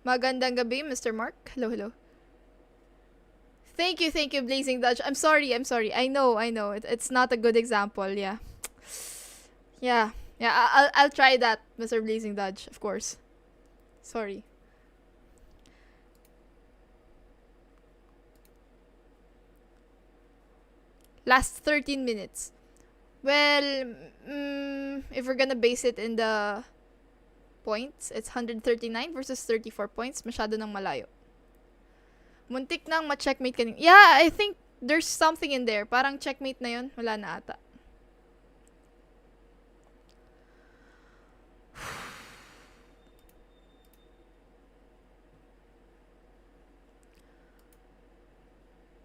Magandang gabi, Mr. Mark. Hello, hello. Thank you, Blazing Dodge. I'm sorry. I know. It's not a good example, yeah. Yeah, I'll try that, Mr. Blazing Dodge, of course. Sorry. Last 13 minutes. Well, if we're gonna base it in the points, it's 139 versus 34 points. Masyado nang malayo. Muntik nang ma-checkmate kanina. Yeah, I think there's something in there. Parang checkmate na yun. Wala na ata.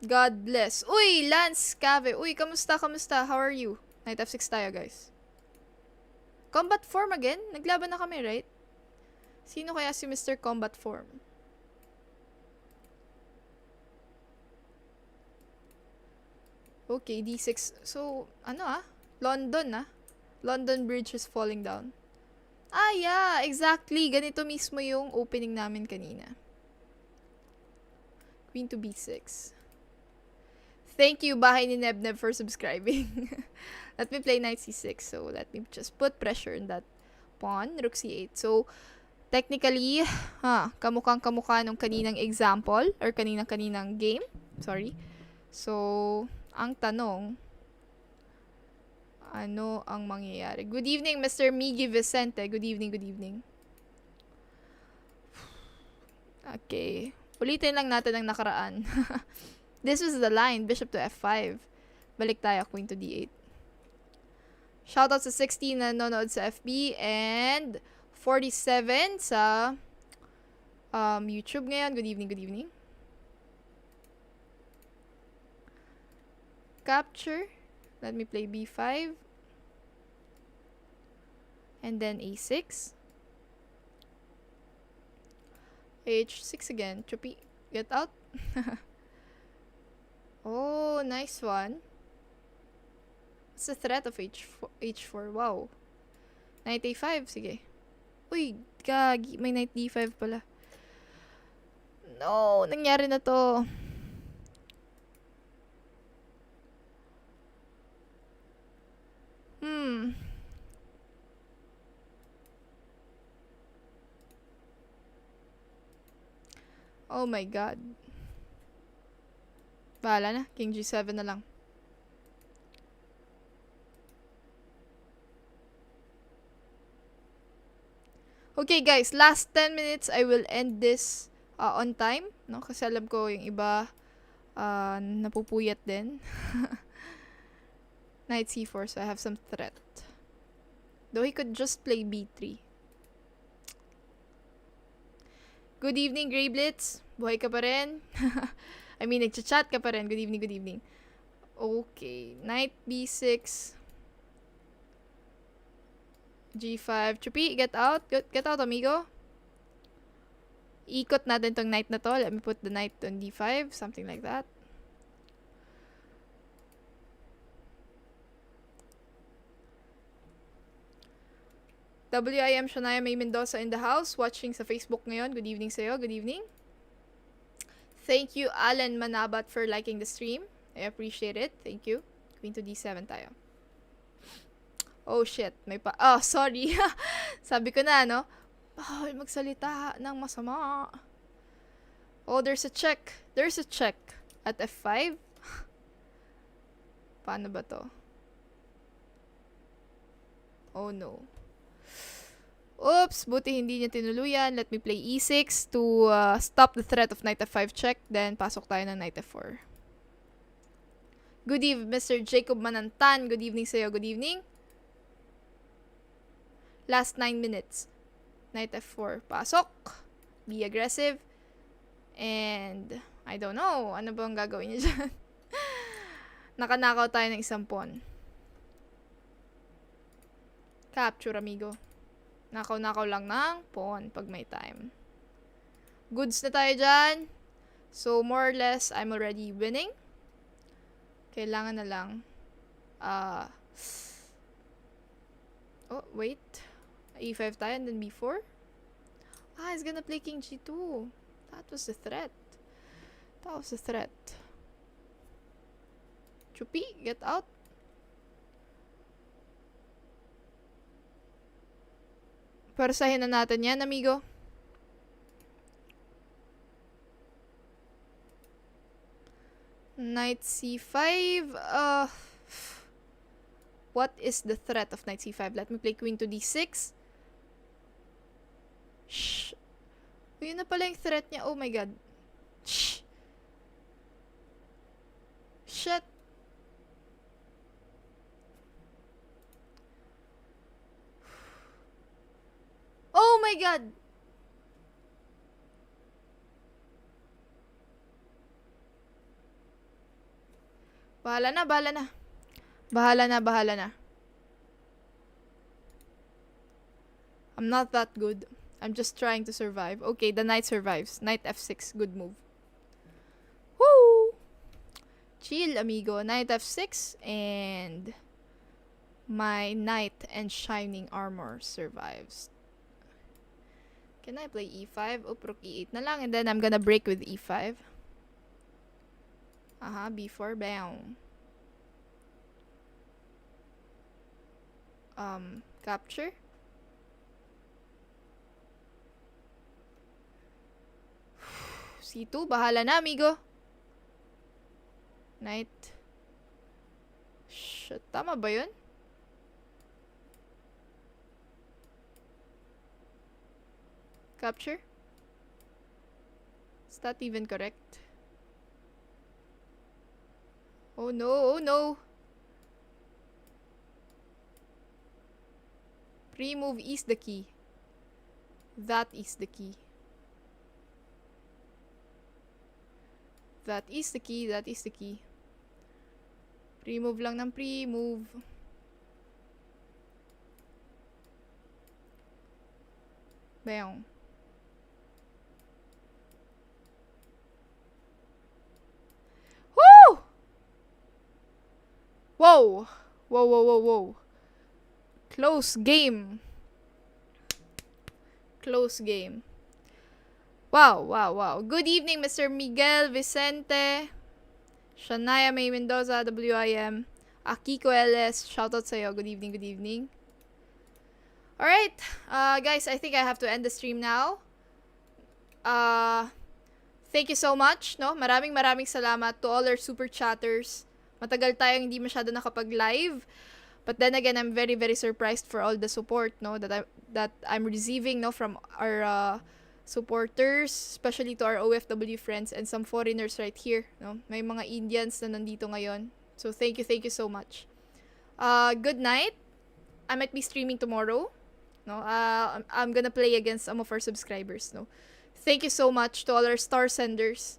God bless. Uy, Lance Cave. Uy, kamusta? How are you? Knight f6 tayo, guys. Combat form again? Naglaban na kami, right? Sino kaya si Mr. Combat Form? Okay, d6. So, ano London London Bridge is falling down. Ah, yeah, exactly. Ganito mismo yung opening namin kanina. Queen to b6. Thank you, Bahay ni Nebneb, for subscribing. Let me play knight c6. So, let me just put pressure in that pawn. Rook c8. So, technically, kamukhang-kamukha nung kaninang example or kaninang game. Sorry. So, ang tanong, ano ang mangyayari? Good evening, Mr. Miggy Vicente. Good evening. Okay. Ulitin lang natin ang nakaraan. This was the line. Bishop to f5. Balik tayo. Queen to d8. Shoutout sa 16 na nanonood sa FB and 47 sa YouTube ngayon. Good evening, good evening. Capture. Let me play B5. And then A6. H6 again. Chupi, get out. Oh, nice one. What's the threat of H4? Wow. Knight A5, sige. Uy, gagi. May knight D5 pala. No, nangyari na to. Oh my god. Bahala na. King G7 na lang. Okay guys, last 10 minutes I will end this on time, no? Kasi alam ko yung iba napupuyat din. Knight C4, so I have some threat. Though he could just play B3. Good evening, Grey Blitz. Buhay ka pa rin? I mean, nagchat-chat ka pa rin. Good evening, good evening. Okay. Knight B6. G5. Chupi, get out. Get out, amigo. Ikot natin tong knight na to. Let me put the knight on D5. Something like that. WIM Shania May Mendoza in the house. Watching sa Facebook ngayon. Good evening sa'yo. Good evening. Thank you, Alan Manabat, for liking the stream. I appreciate it. Thank you. Queen to D7 tayo. Oh, shit. May pa... Oh, sorry. Sabi ko na, no? Oh, magsalita ng masama. Oh, there's a check. There's a check. At F5. Paano ba to? Oh, no. Oops, buti hindi niya tinuluyan. Let me play E6 to stop the threat of knight F5 check. Then, pasok tayo ng knight F4. Good evening, Mr. Jacob Manantan. Good evening sa'yo. Good evening. Last 9 minutes. Knight F4. Pasok. Be aggressive. And, I don't know. Ano bang gagawin niya dyan? Nakanakaw tayo ng isang pawn. Capture, amigo. Nakaw-nakaw lang ng pawn pag may time. Goods na tayo dyan. So, more or less, I'm already winning. Kailangan na lang. Oh, wait. E5 tayo and then B4. Ah, he's gonna play King G2. That was the threat. That was the threat. Chupi, get out. Parasahin na natin yan, amigo. Knight C5. What is the threat of Knight C5? Let me play Queen to D6. Shh. Yun na pala yung threat niya. Oh my god. Shh. Shit. Oh my god! Bahala na, bahala na. Bahala na, bahala na. I'm not that good. I'm just trying to survive. Okay, the knight survives. Knight F6, good move. Woo! Chill, amigo. Knight F6 and my knight and shining armor survives. Can I play E5? Oh, rook E8 na lang. And then I'm gonna break with E5. Aha, B4, bam. Capture. C2, bahala na, amigo. Knight. Shit, tama ba yun? Capture? Is that even correct? Oh no, oh no. Pre-move is the key. That is the key. That is the key. That is the key. Pre-move lang ng pre-move. Bang. Woo! Whoa! Whoa, whoa, whoa, whoa. Close game. Close game. Wow, wow, wow. Good evening, Mr. Miguel Vicente. Shania May Mendoza, WIM. Akiko LS, shoutout sa'yo. Good evening, good evening. Alright, guys, I think I have to end the stream now. Thank you so much, no? Maraming salamat to all our super chatters. Matagal tayong hindi masyado nakapag-live. But then again, I'm very, very surprised for all the support, no, that I'm receiving, no, from our supporters, especially to our OFW friends and some foreigners right here, no. May mga Indians na nandito ngayon. So thank you so much. Good night. I might be streaming tomorrow. No, I'm gonna play against some of our subscribers, no. Thank you so much to all our star senders,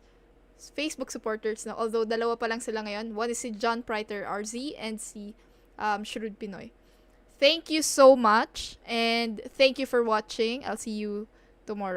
Facebook supporters, no. Although dalawa pa lang sila ngayon. One is si John Priter RZ and si Shrewd Pinoy. Thank you so much and thank you for watching. I'll see you tomorrow.